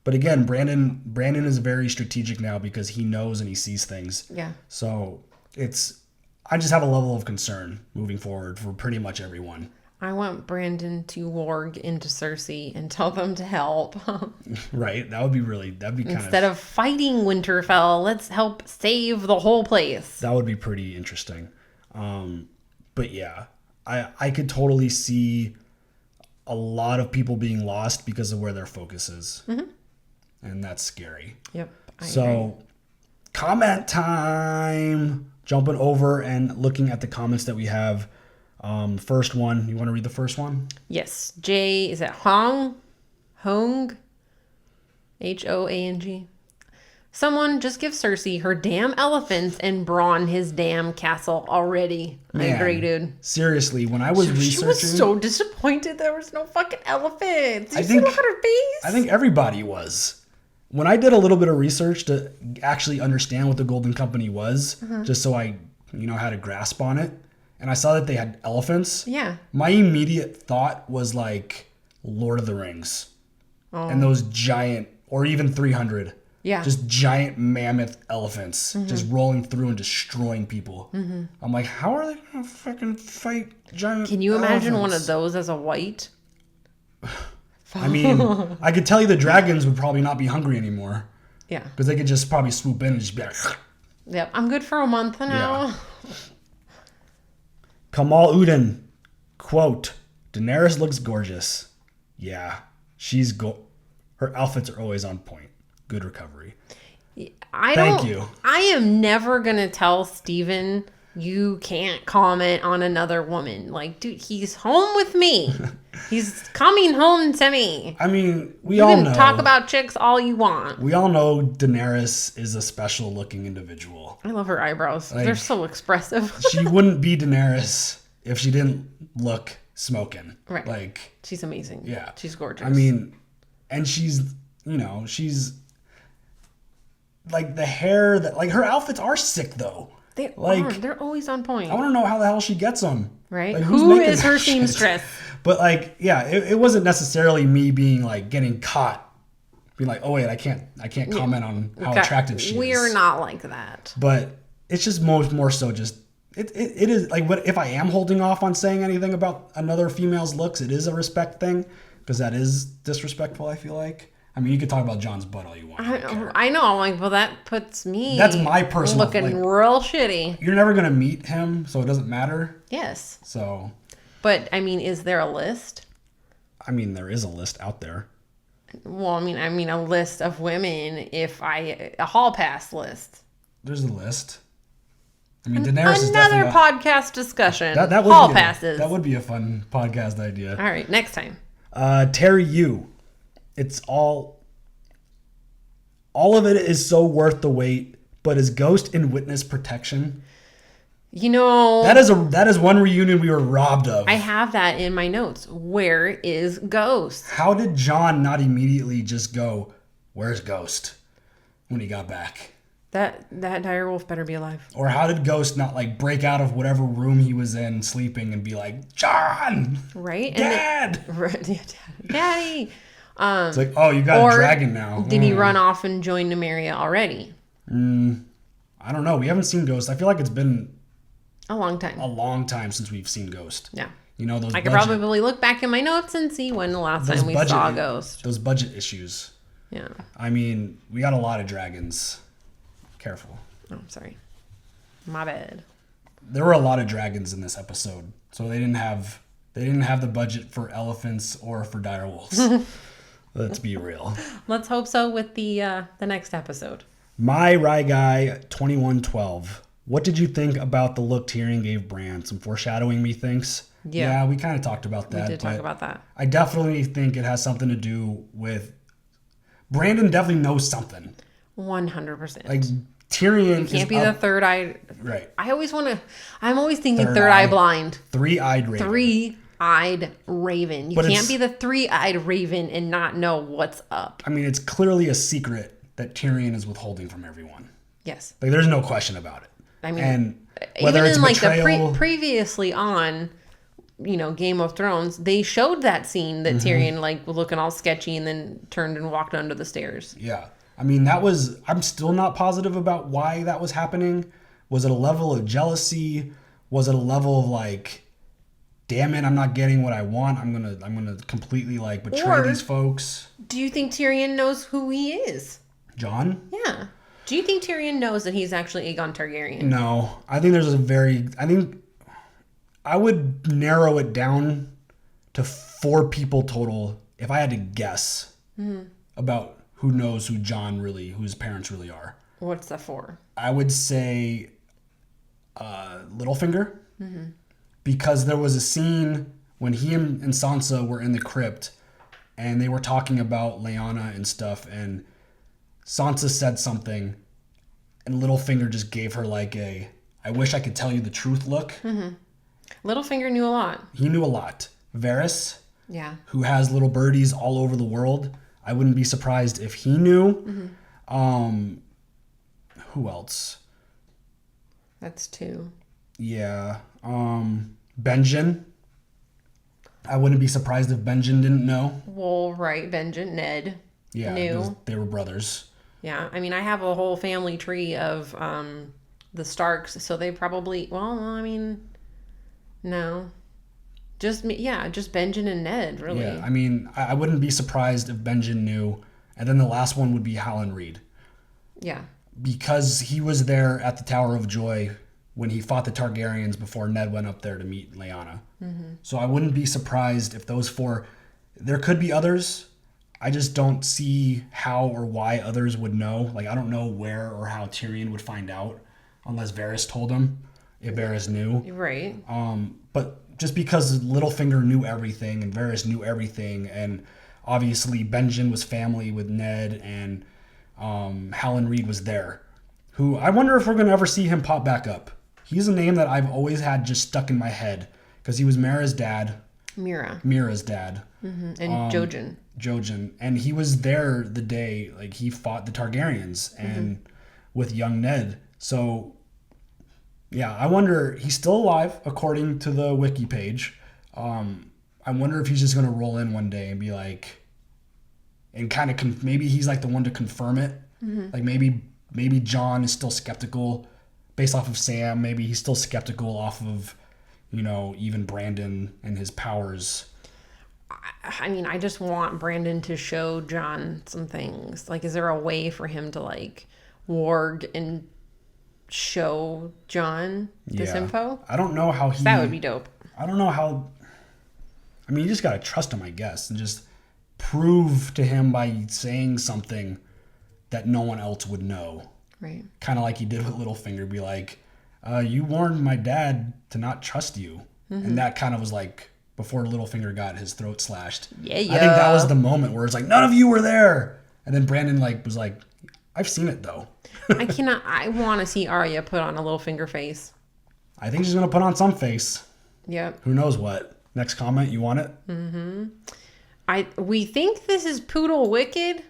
But again, Brandon is very strategic now because he knows and he sees things. Yeah. So I just have a level of concern moving forward for pretty much everyone. I want Brandon to warg into Cersei and tell them to help. Right? That'd be Instead of fighting Winterfell, let's help save the whole place. That would be pretty interesting. But yeah, I could totally see a lot of people being lost because of where their focus is. Mm-hmm. And that's scary. Yep. I agree. Comment time. Jumping over and looking at the comments that we have. First one. You want to read the first one? Yes. Is it Hong? Hoang? Hoang? Someone just give Cersei her damn elephants and Bronn his damn castle already. Man, I agree, dude. Seriously, when I was researching... She was so disappointed there was no fucking elephants. Did you see look at her face? I think everybody was. When I did a little bit of research to actually understand what the Golden Company was, just so I, had a grasp on it, and I saw that they had elephants. Yeah. My immediate thought was like Lord of the Rings. Oh. And those giant, or even 300. Yeah. Just giant mammoth elephants just rolling through and destroying people. Mm-hmm. I'm like, how are they going to fucking fight giant Can you elephants? imagine one of those as a white? I mean, I could tell you the dragons would probably not be hungry anymore. Yeah. Because they could just probably swoop in and just be like... Yep, I'm good for a month now. Yeah. Kamal Udin, quote, Daenerys looks gorgeous. Yeah, her outfits are always on point. Good recovery. Thank you. I am never going to tell Steven you can't comment on another woman. Like, dude, he's home with me. He's coming home to me. I mean, you can talk about chicks all you want. We all know Daenerys is a special looking individual. I love her eyebrows. They're so expressive. She wouldn't be Daenerys if she didn't look smoking. Right. Like, she's amazing. Yeah. She's gorgeous. I mean, and she's like the hair that, like, her outfits are sick though. They're always on point. I want to know how the hell she gets them. Right. Like, who is her seamstress? But like, yeah, it wasn't necessarily me being like getting caught, being like, oh wait, I can't comment on how attractive she is. We are not like that. But it's just more so just it is like, what if I am holding off on saying anything about another female's looks? It is a respect thing because that is disrespectful. I feel like. I mean, you could talk about Jon's butt all you want. I know. I'm like, well, that puts me. That's my personal looking real shitty. You're never gonna meet him, so it doesn't matter. Yes. So. But I mean, is there a list? I mean, there is a list out there. Well, I mean, a list of women. A hall pass list. There's a list. I mean, Daenerys is another podcast discussion. That hall passes. That would be a fun podcast idea. All right, next time. Terry Yu. It's all of it is so worth the wait, but is Ghost in witness protection? That is one reunion we were robbed of. I have that in my notes. Where is Ghost? How did Jon not immediately just go, where's Ghost, when he got back? That direwolf better be alive. Or how did Ghost not like break out of whatever room he was in sleeping and be like, Jon! Right? Dad! Daddy! It's like, oh, you got a dragon now. Did he run off and join Nymeria already? I don't know. We haven't seen Ghost. I feel like it's been a long time since we've seen Ghost. Yeah. Those I could probably look back in my notes and see when the last time we saw Ghost. Those budget issues. Yeah. I mean, we got a lot of dragons. Careful. Oh, I'm sorry. My bad. There were a lot of dragons in this episode, so they didn't have the budget for elephants or for direwolves. Let's be real. Let's hope so with the next episode. My Rye Guy 2112. What did you think about the look Tyrion gave Bran? Some foreshadowing, methinks. Yeah, we kind of talked about that. We did talk about that. I definitely think it has something to do with Brandon. Definitely knows something. 100%. Like Tyrion can't be the third eye. Right. I'm always thinking third eye blind. Three-eyed raven. Three-eyed raven. You can't be the three-eyed raven and not know what's up. I mean, it's clearly a secret that Tyrion is withholding from everyone. Yes. Like, there's no question about it. I mean, and whether even it's in betrayal, the previously on, Game of Thrones, they showed that scene that Tyrion like was looking all sketchy and then turned and walked under the stairs. Yeah. I mean, I'm still not positive about why that was happening. Was it a level of jealousy? Was it a level of like, damn it, I'm not getting what I want. I'm gonna completely like betray these folks. Do you think Tyrion knows who he is? Jon? Yeah. Do you think Tyrion knows that he's actually Aegon Targaryen? No. I think I would narrow it down to 4 people total if I had to guess about who knows who his parents really are. What's the 4? I would say Littlefinger. Because there was a scene when he and Sansa were in the crypt and they were talking about Lyanna and stuff, and Sansa said something, and Littlefinger just gave her like a, I wish I could tell you the truth look. Littlefinger knew a lot. He knew a lot. Varys, Yeah. who has little birdies all over the world, I wouldn't be surprised if he knew. Who else? That's 2. Yeah. Benjen. I wouldn't be surprised if Benjen didn't know. Well, right. Benjen, Ned Yeah, knew. they were brothers. Yeah. I mean, I have a whole family tree of the Starks, so they probably, well, I mean, no. Just Benjen and Ned, really. Yeah, I mean, I wouldn't be surprised if Benjen knew. And then the last one would be Howland Reed. Yeah. Because he was there at the Tower of Joy when he fought the Targaryens before Ned went up there to meet Lyanna. So I wouldn't be surprised if those 4... There could be others. I just don't see how or why others would know. Like, I don't know where or how Tyrion would find out unless Varys told him, if Varys knew. Right. But just because Littlefinger knew everything and Varys knew everything, and obviously Benjen was family with Ned, and Howland Reed was there, who I wonder if we're going to ever see him pop back up. He's a name that I've always had just stuck in my head because he was Mira's dad. Mira's dad. And Jojen. Jojen. And he was there the day like he fought the Targaryens and with young Ned. So yeah, I wonder, he's still alive according to the wiki page. I wonder if he's just going to roll in one day and be like, and kind of maybe he's like the one to confirm it. Like maybe Jon is still skeptical based off of Sam. Maybe he's still skeptical off of, you know, even Brandon and his powers. I mean, I just want Brandon to show Jon some things. Like, is there a way for him to like warg and show Jon this info? I don't know how he... That would be dope. I don't know how... I mean, you just got to trust him, I guess, and just prove to him by saying something that no one else would know. Right. Kind of like he did with Littlefinger. Be like, you warned my dad to not trust you. And that kind of was like before Littlefinger got his throat slashed. Yeah. I think that was the moment where it's like, none of you were there. And then Brandon like was like, I've seen it though. I want to see Arya put on a Littlefinger face. I think she's going to put on some face. Yep. Who knows what? Next comment, you want it? We think this is Poodle Wicked.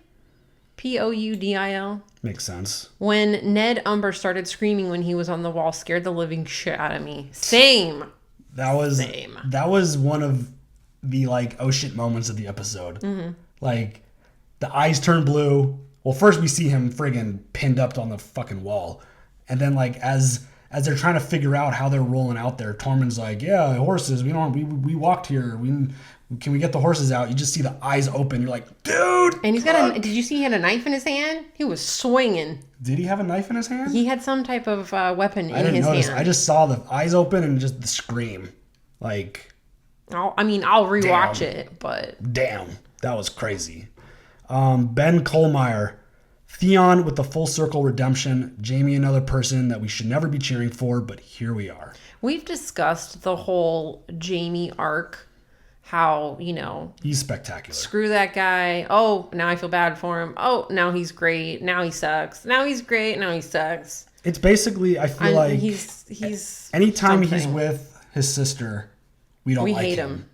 Poudil. Makes sense. When Ned Umber started screaming when he was on the wall, scared the living shit out of me. Same. That was one of the like oh shit moments of the episode. Like the eyes turn blue. Well, first we see him friggin' pinned up on the fucking wall, and then like as they're trying to figure out how they're rolling out there, Tormund's like, yeah, horses. We walked here. Can we get the horses out? You just see the eyes open. You're like, dude. And he's got did you see he had a knife in his hand? He was swinging. Did he have a knife in his hand? He had some type of weapon in his hand. I just saw the eyes open and just the scream. Like. I'll rewatch it, but. Damn. That was crazy. Ben Colmeyer. Theon with the full circle redemption. Jaime another person that we should never be cheering for, but here we are. We've discussed the whole Jaime arc. How, you know, he's spectacular. Screw that guy. Oh, now I feel bad for him. Oh, now he's great. Now he sucks. Now he's great. Now he sucks. It's basically, I feel like he's anytime he's with his sister, we hate him.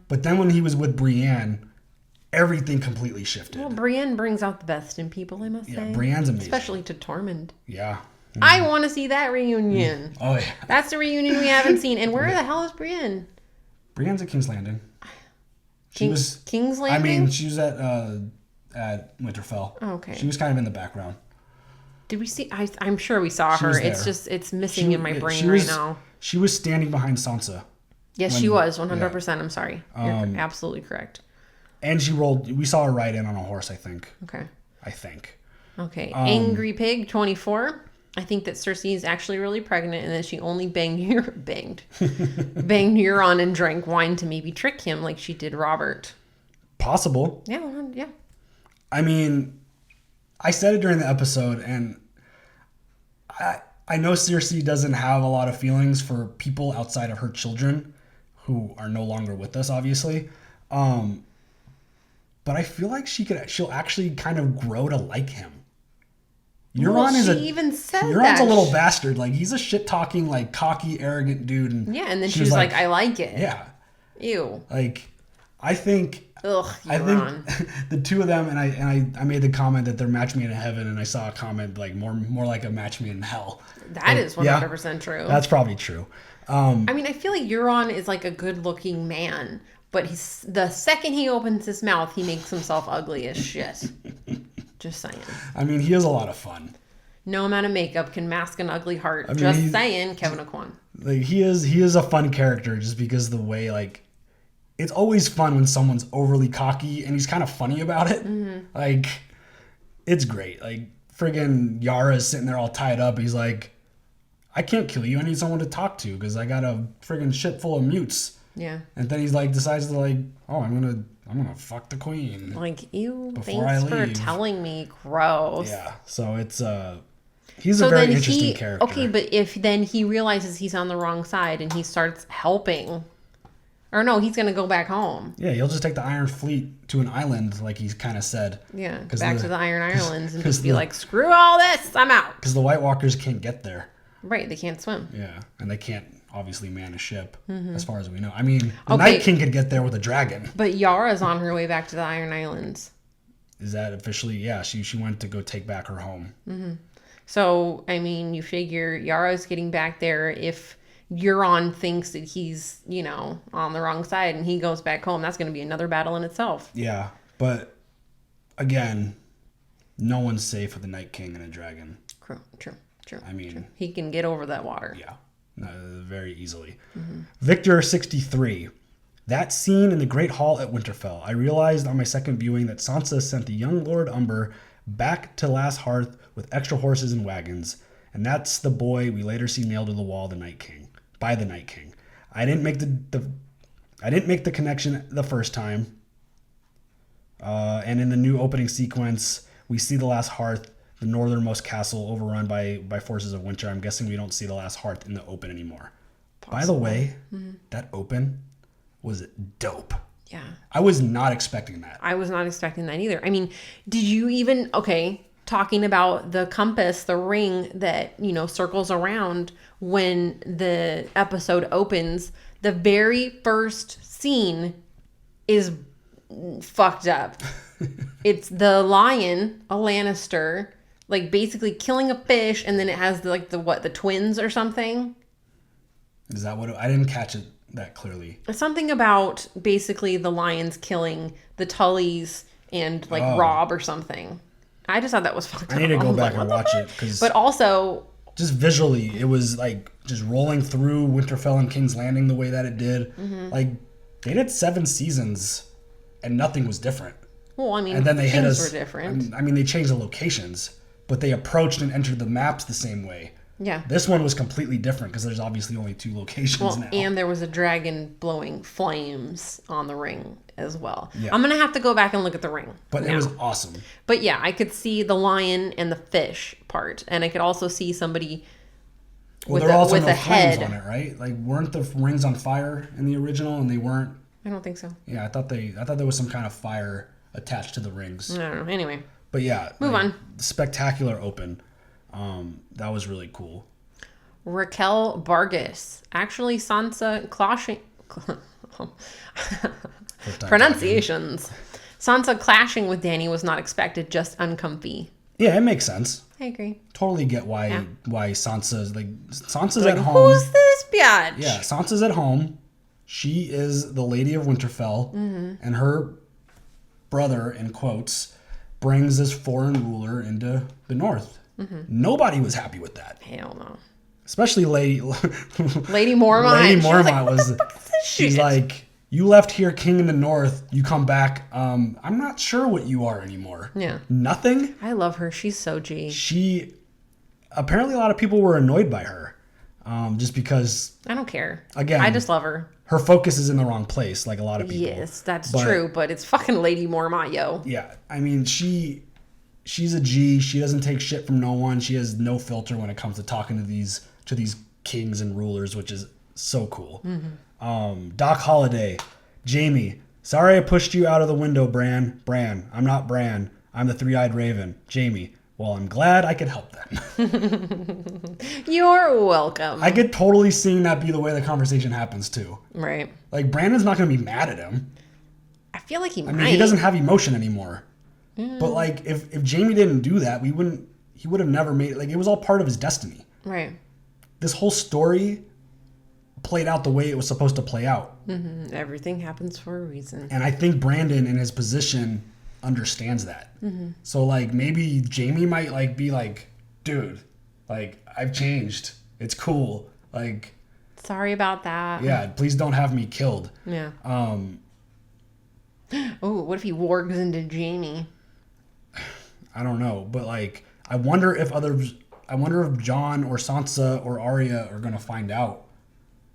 But then when he was with Brienne, everything completely shifted. Well, Brienne brings out the best in people, I must say. Yeah, Brienne's amazing. Especially to Tormund. Yeah. I want to see that reunion. Oh, yeah. That's the reunion we haven't seen. And where the hell is Brienne? Brienne's at King's Landing. King's Landing? I mean, she was at Winterfell. Oh, okay. She was kind of in the background. Did we see? I'm sure we saw her. It's missing in my brain right now. She was standing behind Sansa. Yes, she was 100%. Yeah. I'm sorry. You're absolutely correct. And we saw her ride in on a horse, I think. Okay. Okay. Angry Pig 24. I think that Cersei is actually really pregnant and that she only banged Euron and drank wine to maybe trick him like she did Robert. Possible. Yeah. I mean, I said it during the episode, and I know Cersei doesn't have a lot of feelings for people outside of her children who are no longer with us, obviously. But I feel like she'll actually kind of grow to like him. even said Euron's that. a little bastard. Like, he's a shit-talking, like, cocky, arrogant dude. And yeah, and then she was like, I like it. Yeah. Ew. Like, I think the two of them, and I made the comment that they're match made in heaven, and I saw a comment like more like a match made in hell. That is 100% true. That's probably true. I mean, I feel like Euron is like a good-looking man, but the second he opens his mouth, he makes himself ugly as shit. Just saying. I mean, he is a lot of fun. No amount of makeup can mask an ugly heart. I mean, just saying, Kevin Aquan. Like, he is a fun character just because the way, like, it's always fun when someone's overly cocky and he's kind of funny about it. Mm-hmm. Like, it's great. Like, friggin' Yara's sitting there all tied up. He's like, I can't kill you. I need someone to talk to because I got a friggin' shit full of mutes. Yeah. And then he's like, decides to like, oh, I'm gonna fuck the queen. Like, ew, thanks for telling me. Gross. Yeah. So it's he's a very interesting character. Okay, but if then he realizes he's on the wrong side and he starts helping. Or no, he's going to go back home. Yeah, he'll just take the Iron Fleet to an island, like he's kind of said. Yeah, back to the Iron Islands and just be like, screw all this, I'm out. Because the White Walkers can't get there. Right, they can't swim. Yeah, and they can't obviously man a ship, as far as we know. I mean, the Night King could get there with a dragon. But Yara's on her way back to the Iron Islands. Is that officially? Yeah, she went to go take back her home. Mm-hmm. So, I mean, you figure Yara's getting back there if Euron thinks that he's, on the wrong side and he goes back home. That's going to be another battle in itself. Yeah, but again, no one's safe with a Night King and a dragon. True. I mean, he can get over that water. Yeah, very easily. Mm-hmm. Victor 63. That scene in the Great Hall at Winterfell. I realized on my second viewing that Sansa sent the young Lord Umber back to Last Hearth with extra horses and wagons, and that's the boy we later see nailed to the wall, by the Night King. I didn't make the connection the first time. And in the new opening sequence, we see the Last Hearth, the northernmost castle overrun by forces of winter. I'm guessing we don't see the Last Hearth in the open anymore. Possible. By the way, that open was dope. Yeah. I was not expecting that. I was not expecting that either. I mean, did you even, talking about the compass, the ring that, circles around when the episode opens, the very first scene is fucked up. It's the lion, a Lannister, like basically killing a fish, and then it has the twins or something. Is that what I didn't catch it that clearly? Something about basically the lions killing the Tullys and Rob or something. I just thought that was fucked up. I need to go back and watch it. But also, just visually, it was like just rolling through Winterfell and King's Landing the way that it did. Mm-hmm. Like, they did 7 seasons and nothing was different. Well, I mean, and then they hit us. Were different. I mean, they changed the locations, but they approached and entered the maps the same way. Yeah. This one was completely different because there's obviously only 2 locations now. And there was a dragon blowing flames on the ring as well. Yeah. I'm going to have to go back and look at the ring. But it was awesome. But yeah, I could see the lion and the fish part. And I could also see somebody with a head on it, right? Like, weren't the rings on fire in the original and they weren't? I don't think so. Yeah, I thought there was some kind of fire attached to the rings. I don't know. Anyway. But yeah. Move on. Spectacular open. That was really cool. Raquel Vargas. Actually, Sansa clashing... Pronunciations. Sansa clashing with Dany was not expected, just uncomfy. Yeah, it makes sense. I agree. Totally get why Sansa's at home. Who's this bitch? Yeah, Sansa's at home. She is the Lady of Winterfell, and her brother, in quotes, brings this foreign ruler into the north. Mm-hmm. Nobody was happy with that. Hell no. Especially Lady Mormont. Lady Mormont was. She's like, you left here king in the north. You come back. I'm not sure what you are anymore. Yeah. Nothing. I love her. She's so G. Apparently a lot of people were annoyed by her. Just because. I don't care. Again. I just love her. Her focus is in the wrong place, like a lot of people. Yes, that's true, but it's fucking Lady Mormont, yo. Yeah. I mean, she's a G. She doesn't take shit from no one. She has no filter when it comes to talking to these kings and rulers, which is so cool. Mm-hmm. Doc Holliday, Jaime. Sorry I pushed you out of the window, Bran. I'm not Bran. I'm the 3-eyed raven. Jaime. Well, I'm glad I could help them. You're welcome. I could totally see that be the way the conversation happens too. Right. Like, Brandon's not going to be mad at him. I feel like he might. I mean, he doesn't have emotion anymore. But like, if Jamie didn't do that, he would have never made it. Like, it was all part of his destiny. Right. This whole story played out the way it was supposed to play out. Mm-hmm. Everything happens for a reason. And I think Brandon in his position understands that. Mm-hmm. So like, maybe Jamie might like be like, dude, like, I've changed. It's cool. Like, sorry about that. Yeah, please don't have me killed. Yeah. Oh, what if he wargs into Jamie? I don't know, but like, I wonder if John or Sansa or Arya are gonna find out.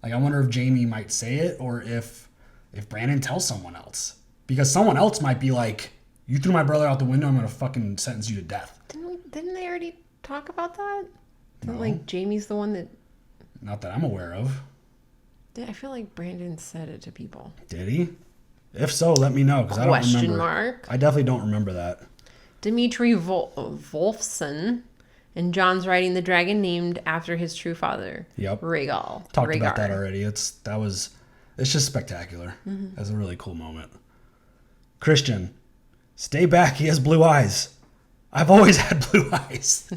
Like, I wonder if Jamie might say it, or if Brandon tells someone else, because someone else might be like, "You threw my brother out the window. I'm gonna fucking sentence you to death." Didn't they already talk about that? No. Like, Jamie's the one that. Not that I'm aware of. I feel like Brandon said it to people. Did he? If so, let me know, because I don't remember. Question mark. I definitely don't remember that. Dimitri Wolfson, and John's riding the dragon named after his true father. Yep. Rhaegal. Talked about that already. It's just spectacular. Mm-hmm. That's a really cool moment. Christian, stay back. He has blue eyes. I've always had blue eyes.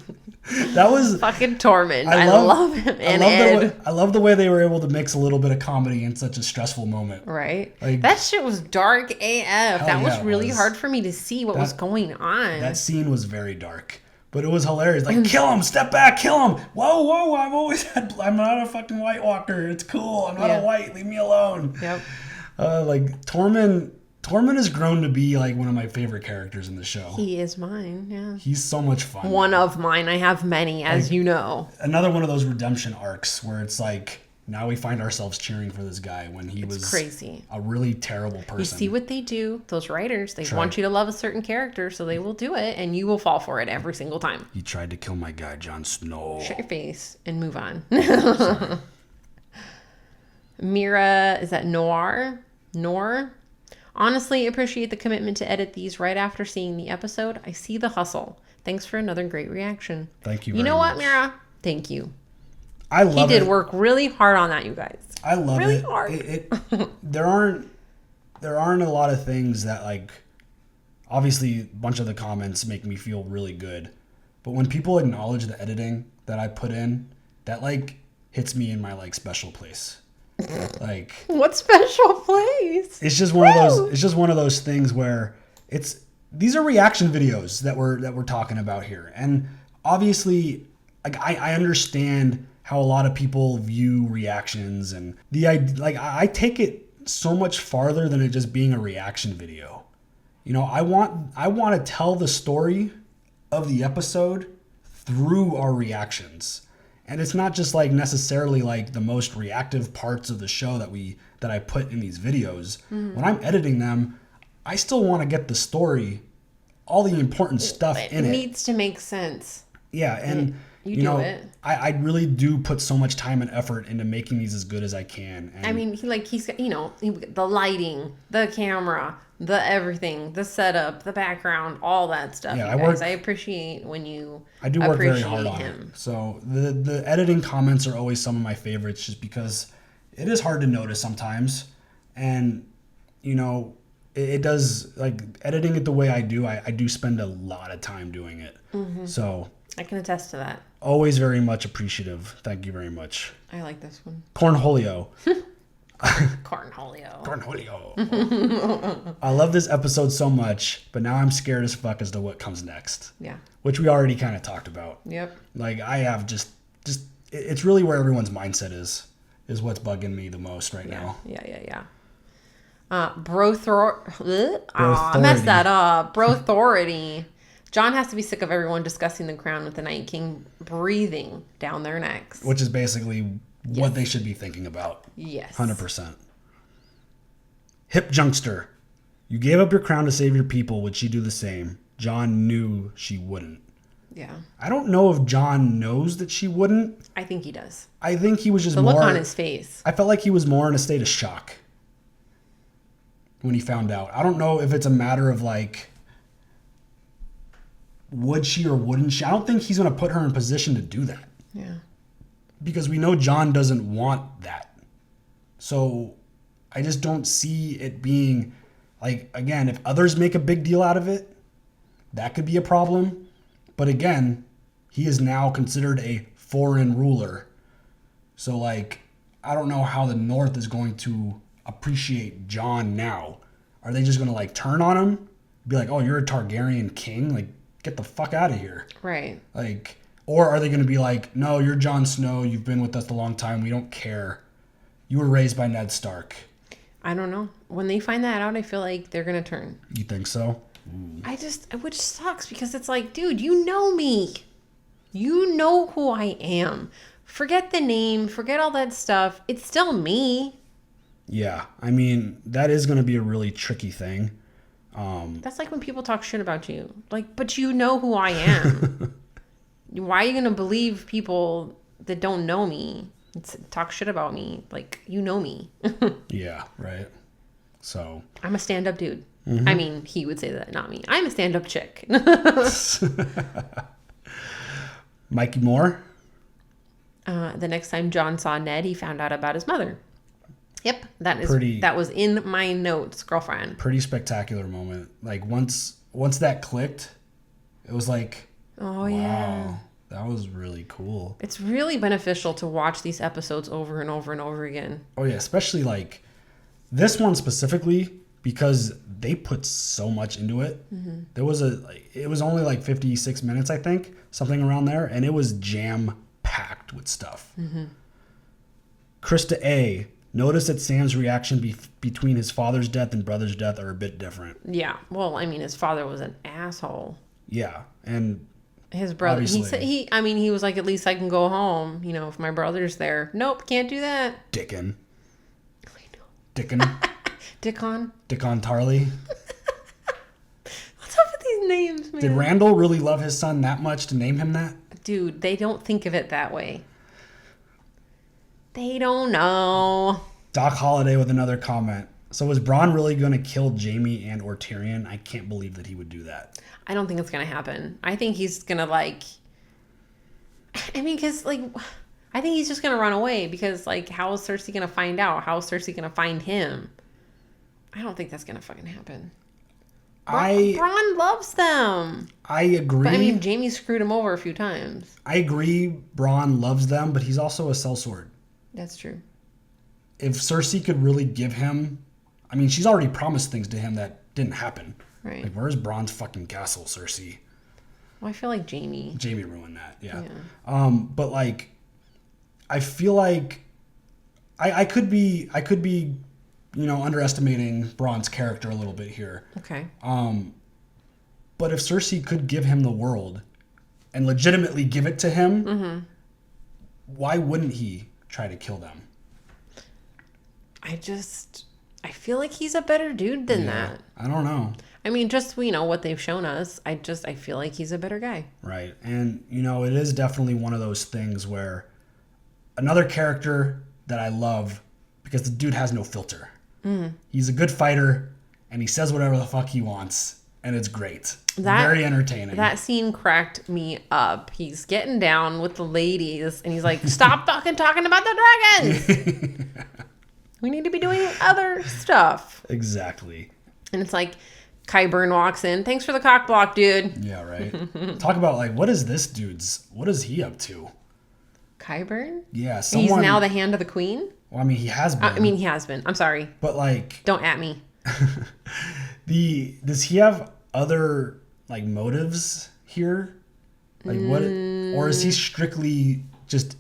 That was fucking Thurman. I love him. And Ed. I love the way they were able to mix a little bit of comedy in such a stressful moment. Right. Like, that shit was dark AF. That was really hard for me to see what was going on. That scene was very dark. But it was hilarious. Like, kill him, step back, kill him. Whoa, I'm not a fucking White Walker. It's cool. I'm not a white. Leave me alone. Yep. Like, Thurman has grown to be like one of my favorite characters in the show. He is mine, yeah. He's so much fun. One of mine. I have many, as you know. Another one of those redemption arcs where it's like, now we find ourselves cheering for this guy when he was crazy. A really terrible person. You see what they do, those writers. They want you to love a certain character, so they will do it, and you will fall for it every single time. He tried to kill my guy, Jon Snow. Shut your face and move on. Mira, is that Noir? Honestly, appreciate the commitment to edit these right after seeing the episode. I see the hustle. Thanks for another great reaction. Thank you. You know what, Mira? Thank you. I love it. He did work really hard on that, you guys. I love it. Really hard. There aren't a lot of things that, like, obviously a bunch of the comments make me feel really good. But when people acknowledge the editing that I put in, that like hits me in my like special place. Like, what special place? It's just one of those. It's just one of those things where these are reaction videos that we're talking about here, and obviously, like I understand how a lot of people view reactions, and I take it so much farther than it just being a reaction video. You know, I want to tell the story of the episode through our reactions. And it's not just like necessarily like the most reactive parts of the show that I put in these videos. Mm-hmm. When I'm editing them, I still want to get the story, all the important stuff in it. It needs to make sense. Yeah, and you know, I really do put so much time and effort into making these as good as I can. And I mean, he's got, you know, the lighting, the camera, the everything, the setup, the background, all that stuff. Yeah, I appreciate when you I do work very hard on it. So the editing comments are always some of my favorites, just because it is hard to notice sometimes. And, you know, it does, like, editing it the way I do spend a lot of time doing it. Mm-hmm. So I can attest to that. Always very much appreciative. Thank you very much. I like this one. Cornholio. Cornholio. I love this episode so much, but now I'm scared as fuck as to what comes next. Yeah. Which we already kind of talked about. Yep. Like, I have just it's really where everyone's mindset is what's bugging me the most right now. Yeah. I messed that up. Brothority. John has to be sick of everyone discussing the crown with the Night King breathing down their necks. Which is basically what they should be thinking about. Yes. 100%. Hip Junkster. You gave up your crown to save your people. Would she do the same? John knew she wouldn't. Yeah. I don't know if John knows that she wouldn't. I think he does. I think he was just the look on his face. I felt like he was more in a state of shock when he found out. I don't know if it's a matter of like would she or wouldn't she? I don't think he's going to put her in position to do that. Yeah. Because we know John doesn't want that. So I just don't see it being like, again, if others make a big deal out of it, that could be a problem. But again, he is now considered a foreign ruler. So like, I don't know how the North is going to appreciate John now. Are they just going to like turn on him? Be like, oh, you're a Targaryen king? Like, get the fuck out of here. Right. Like, or are they going to be like, no, you're Jon Snow. You've been with us a long time. We don't care. You were raised by Ned Stark. I don't know. When they find that out, I feel like they're going to turn. You think so? Which sucks because it's like, dude, you know me. You know who I am. Forget the name. Forget all that stuff. It's still me. Yeah. I mean, that is going to be a really tricky thing. That's like when people talk shit about you. Like, but you know who I am. Why are you going to believe people that don't know me? Talk shit about me. Like, you know me. Yeah, right. So. I'm a stand-up dude. I mean, he would say that, not me. I'm a stand-up chick. Mikey Moore? The next time John saw Ned, he found out about his mother. Yep, that was in my notes, girlfriend. Pretty spectacular moment. Like, once that clicked, it was like, oh, wow, yeah. That was really cool. It's really beneficial to watch these episodes over and over and over again. Oh, yeah, especially, like, this one specifically, because they put so much into it. There was it was only like 56 minutes, I think, something around there, and it was jam-packed with stuff. Krista A., notice that Sam's reaction between his father's death and brother's death are a bit different. Yeah. Well, I mean, his father was an asshole. Yeah. And his brother, obviously, he was like, at least I can go home, you know, if my brother's there. Nope, can't do that. Dickin. I know. Dickin. Dickon. Dickon Tarley. What's up with these names, man? Did Randall really love his son that much to name him that? Dude, they don't think of it that way. They don't know. Doc Holliday with another comment. So is Bronn really going to kill Jaime and or Tyrion? I can't believe that he would do that. I don't think it's going to happen. I think he's going to like... I mean, because like... I think he's just going to run away because like how is Cersei going to find out? How is Cersei going to find him? I don't think that's going to fucking happen. Bronn loves them. I agree. But I mean, Jaime screwed him over a few times. I agree Bronn loves them, but he's also a sellsword. That's true. If Cersei could really give him... I mean, she's already promised things to him that didn't happen. Right. Like, where's Bronn's fucking castle, Cersei? Well, I feel like Jaime ruined that, yeah. But, like, I feel like... I could be, you know, underestimating Bronn's character a little bit here. Okay. But if Cersei could give him the world and legitimately give it to him, why wouldn't he try to kill them? I feel like he's a better dude than that. I don't know. I mean, just, you know, what they've shown us. I feel like he's a better guy. Right. And, you know, it is definitely one of those things where another character that I love because the dude has no filter. He's a good fighter and he says whatever the fuck he wants. And it's great. Very entertaining. That scene cracked me up. He's getting down with the ladies and he's like, stop fucking talking about the dragons. We need to be doing other stuff. Exactly. And it's like, Qyburn walks in. Thanks for the cock block, dude. Yeah, right. Talk about like, what is he up to? Qyburn? Yeah. He's now the hand of the queen? Well, I mean, he has been. He has been. I'm sorry. But like... Don't at me. Does he have other like motives here? Like what? Or is he strictly just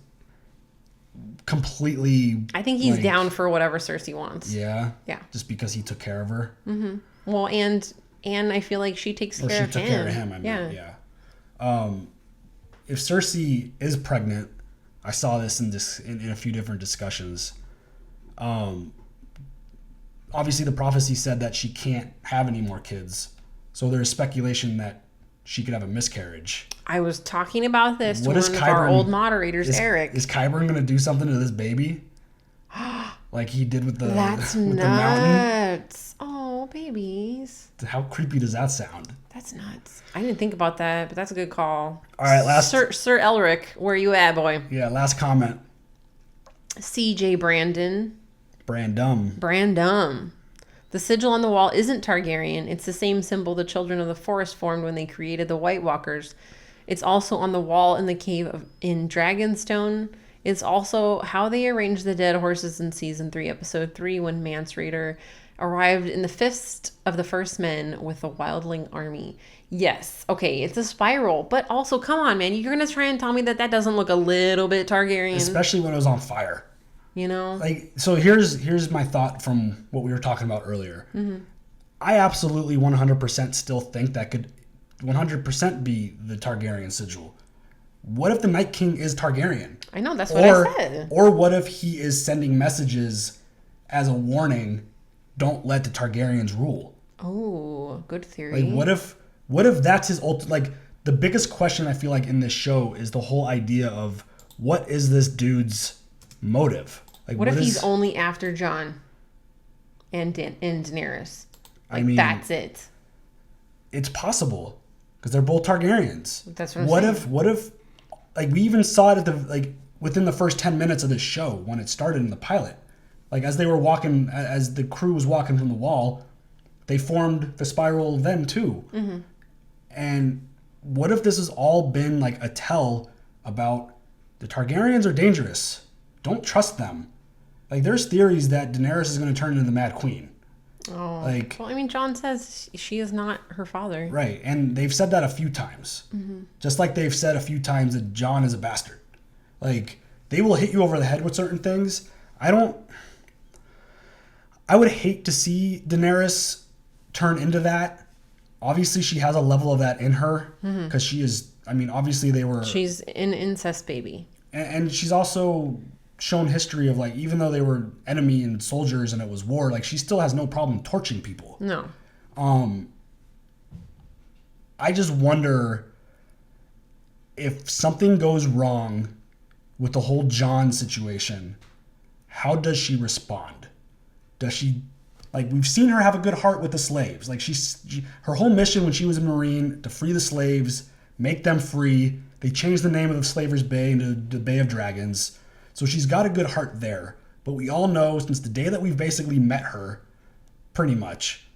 completely... I think he's down for whatever Cersei wants. Yeah? Yeah. Just because he took care of her? Mm-hmm. Well, and I feel like she takes care of him. She took care of him, I mean, yeah. If Cersei is pregnant, I saw this in a few different discussions. Obviously, the prophecy said that she can't have any more kids. So there's speculation that she could have a miscarriage. I was talking about this to one of our old moderators, Eric. Is Qyburn going to do something to this baby? Like he did with the That's with nuts. the mountain? Oh, babies. How creepy does that sound? That's That's nuts. I didn't think about that, but that's a good call. All right, Sir Elric, where you at, boy? Yeah, last comment. CJ Brandon. Brandum. The sigil on the wall isn't Targaryen. It's the same symbol the children of the forest formed when they created the White Walkers. It's also on the wall in the cave in Dragonstone. It's also how they arranged the dead horses in season 3, episode 3, when Mance Rayder arrived in the fist of the first men with the wildling army. Yes, okay, it's a spiral, but also, come on, man, you're gonna try and tell me that doesn't look a little bit Targaryen, especially when it was on fire. You know, like, so here's my thought from what we were talking about earlier. Mm-hmm. I absolutely 100% still think that could 100% be the Targaryen sigil. What if the Night King is Targaryen? I know, that's what I said. Or what if he is sending messages as a warning? Don't let the Targaryens rule. Oh, good theory. Like, what if that's his like, the biggest question I feel like in this show is the whole idea of what is this dude's motive? Like, what if he's only after Jon and Daenerys? Like, I mean, that's it. It's possible because they're both Targaryens. That's what I'm saying. What if like, we even saw it at within the first 10 minutes of this show when it started in the pilot. Like, as they were walking, as the crew was walking from the wall, they formed the spiral of them too. Mm-hmm. And what if this has all been like a tell about the Targaryens are dangerous. Don't trust them. Like, there's theories that Daenerys is going to turn into the Mad Queen. Oh, like, well, I mean, Jon says she is not her father. Right, and they've said that a few times. Mm-hmm. Just like they've said a few times that Jon is a bastard. Like, they will hit you over the head with certain things. I would hate to see Daenerys turn into that. Obviously, she has a level of that in her because she is. I mean, obviously she's an incest baby, and she's also shown history of, like, even though they were enemy and soldiers and it was war, like, she still has no problem torching people. No. I just wonder if something goes wrong with the whole Jon situation, how does she respond? Does she, like, we've seen her have a good heart with the slaves. Like, her whole mission when she was a Marine to free the slaves, make them free. They changed the name of the Slavers' Bay into the Bay of Dragons. So she's got a good heart there. But we all know since the day that we've basically met her, pretty much,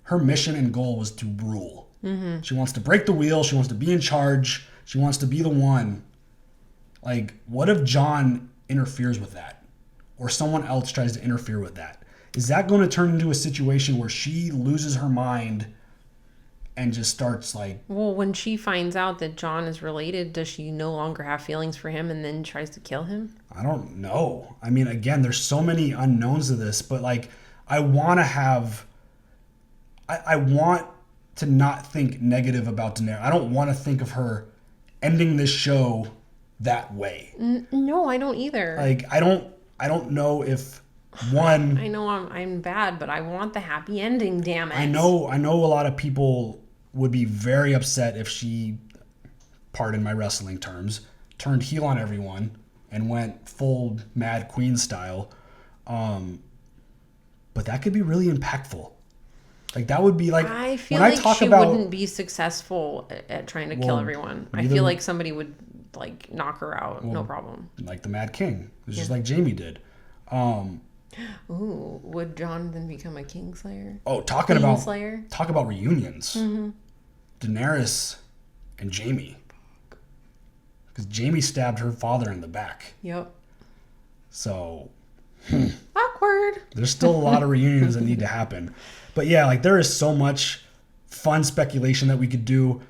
her mission and goal was to rule. Mm-hmm. She wants to break the wheel. She wants to be in charge. She wants to be the one. Like, what if Jon interferes with that? Or someone else tries to interfere with that? Is that going to turn into a situation where she loses her mind and just starts, like... Well, when she finds out that Jon is related, does she no longer have feelings for him and then tries to kill him? I don't know. I mean, again, there's so many unknowns to this, but, like, I want to have... I want to not think negative about Daenerys. I don't want to think of her ending this show that way. No, I don't either. Like, I don't know if... One, I know I'm bad, but I want the happy ending, damn it. I know a lot of people would be very upset if she, pardon my wrestling terms, turned heel on everyone and went full Mad Queen style. But that could be really impactful. Like, that would be like... I feel like she wouldn't be successful at trying to kill everyone. I feel like somebody would, like, knock her out, no problem. Like the Mad King. It's just like Jaime did. Ooh, would Jon then become a Kingslayer? Oh, talk about reunions. Mm-hmm. Daenerys and Jaime. Because Jaime stabbed her father in the back. Yep. So... Awkward. There's still a lot of reunions that need to happen. But yeah, like, there is so much fun speculation that we could do.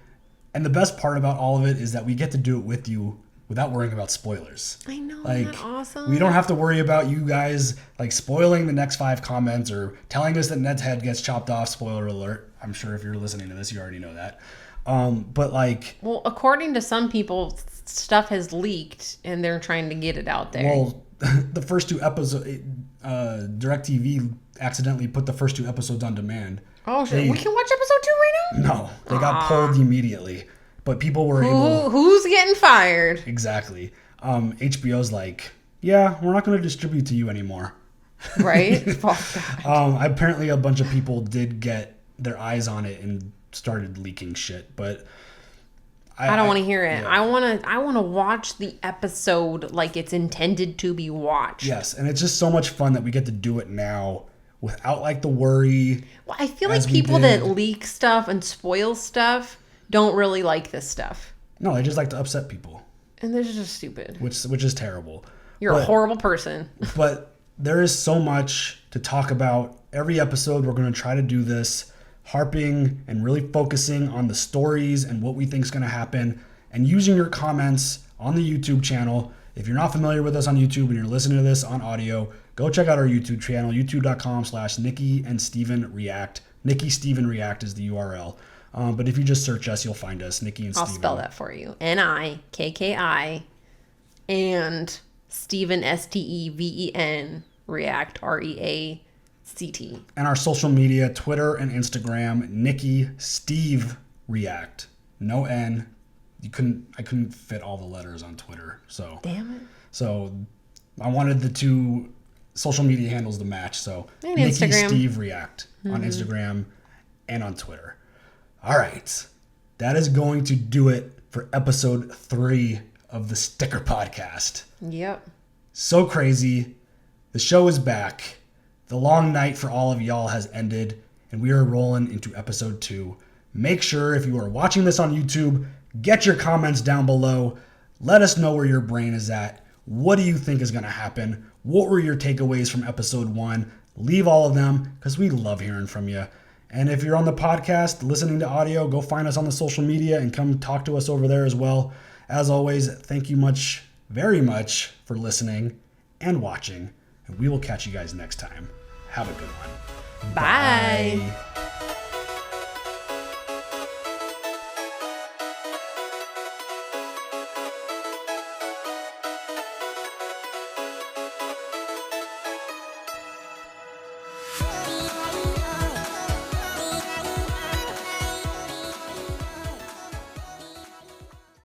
And the best part about all of it is that we get to do it with you without worrying about spoilers. I know, like, isn't that awesome? We don't have to worry about you guys, like, spoiling the next 5 comments or telling us that Ned's head gets chopped off. Spoiler alert. I'm sure if you're listening to this, you already know that. But, like... Well, according to some people, stuff has leaked and they're trying to get it out there. Well, the first 2 episodes... DirecTV accidentally put the first 2 episodes on demand. Oh, shit. We can watch episode 2 right now? No. They got pulled immediately. But people were able... Who's getting fired? Exactly. HBO's like, yeah, we're not going to distribute to you anymore. Right? Apparently a bunch of people did get their eyes on it and started leaking shit, but I don't want to hear it. Yeah. I want to watch the episode like it's intended to be watched. Yes, and it's just so much fun that we get to do it now without like the worry. Well, I feel like people that leak stuff and spoil stuff don't really like this stuff. No, they just like to upset people. And they're just stupid. Which is terrible. You're a horrible person. But there is so much to talk about. Every episode we're going to try to do this, harping and really focusing on the stories and what we think is going to happen, and using your comments on the YouTube channel. If you're not familiar with us on YouTube and you're listening to this on audio, go check out our YouTube channel, youtube.com/Nikki and Steven React. Nikki Steven React is the URL. But if you just search us, you'll find us, Nikki and Steven. I'll spell that for you. Nikki and Steven Steven React REACT. And our social media, Twitter and Instagram, Nikki Steve React. No N. I couldn't fit all the letters on Twitter. So damn it. So I wanted the two social media handles to match. So and Nikki Instagram. Steve React on Instagram and on Twitter. All right. That is going to do it for episode 3 of the Stikker Podcast. Yep. So crazy. The show is back. The long night for all of y'all has ended, and we are rolling into episode 2. Make sure if you are watching this on YouTube, get your comments down below. Let us know where your brain is at. What do you think is going to happen? What were your takeaways from episode 1? Leave all of them, because we love hearing from you. And if you're on the podcast, listening to audio, go find us on the social media and come talk to us over there as well. As always, thank you very much for listening and watching. And we will catch you guys next time. Have a good one. Bye. Bye.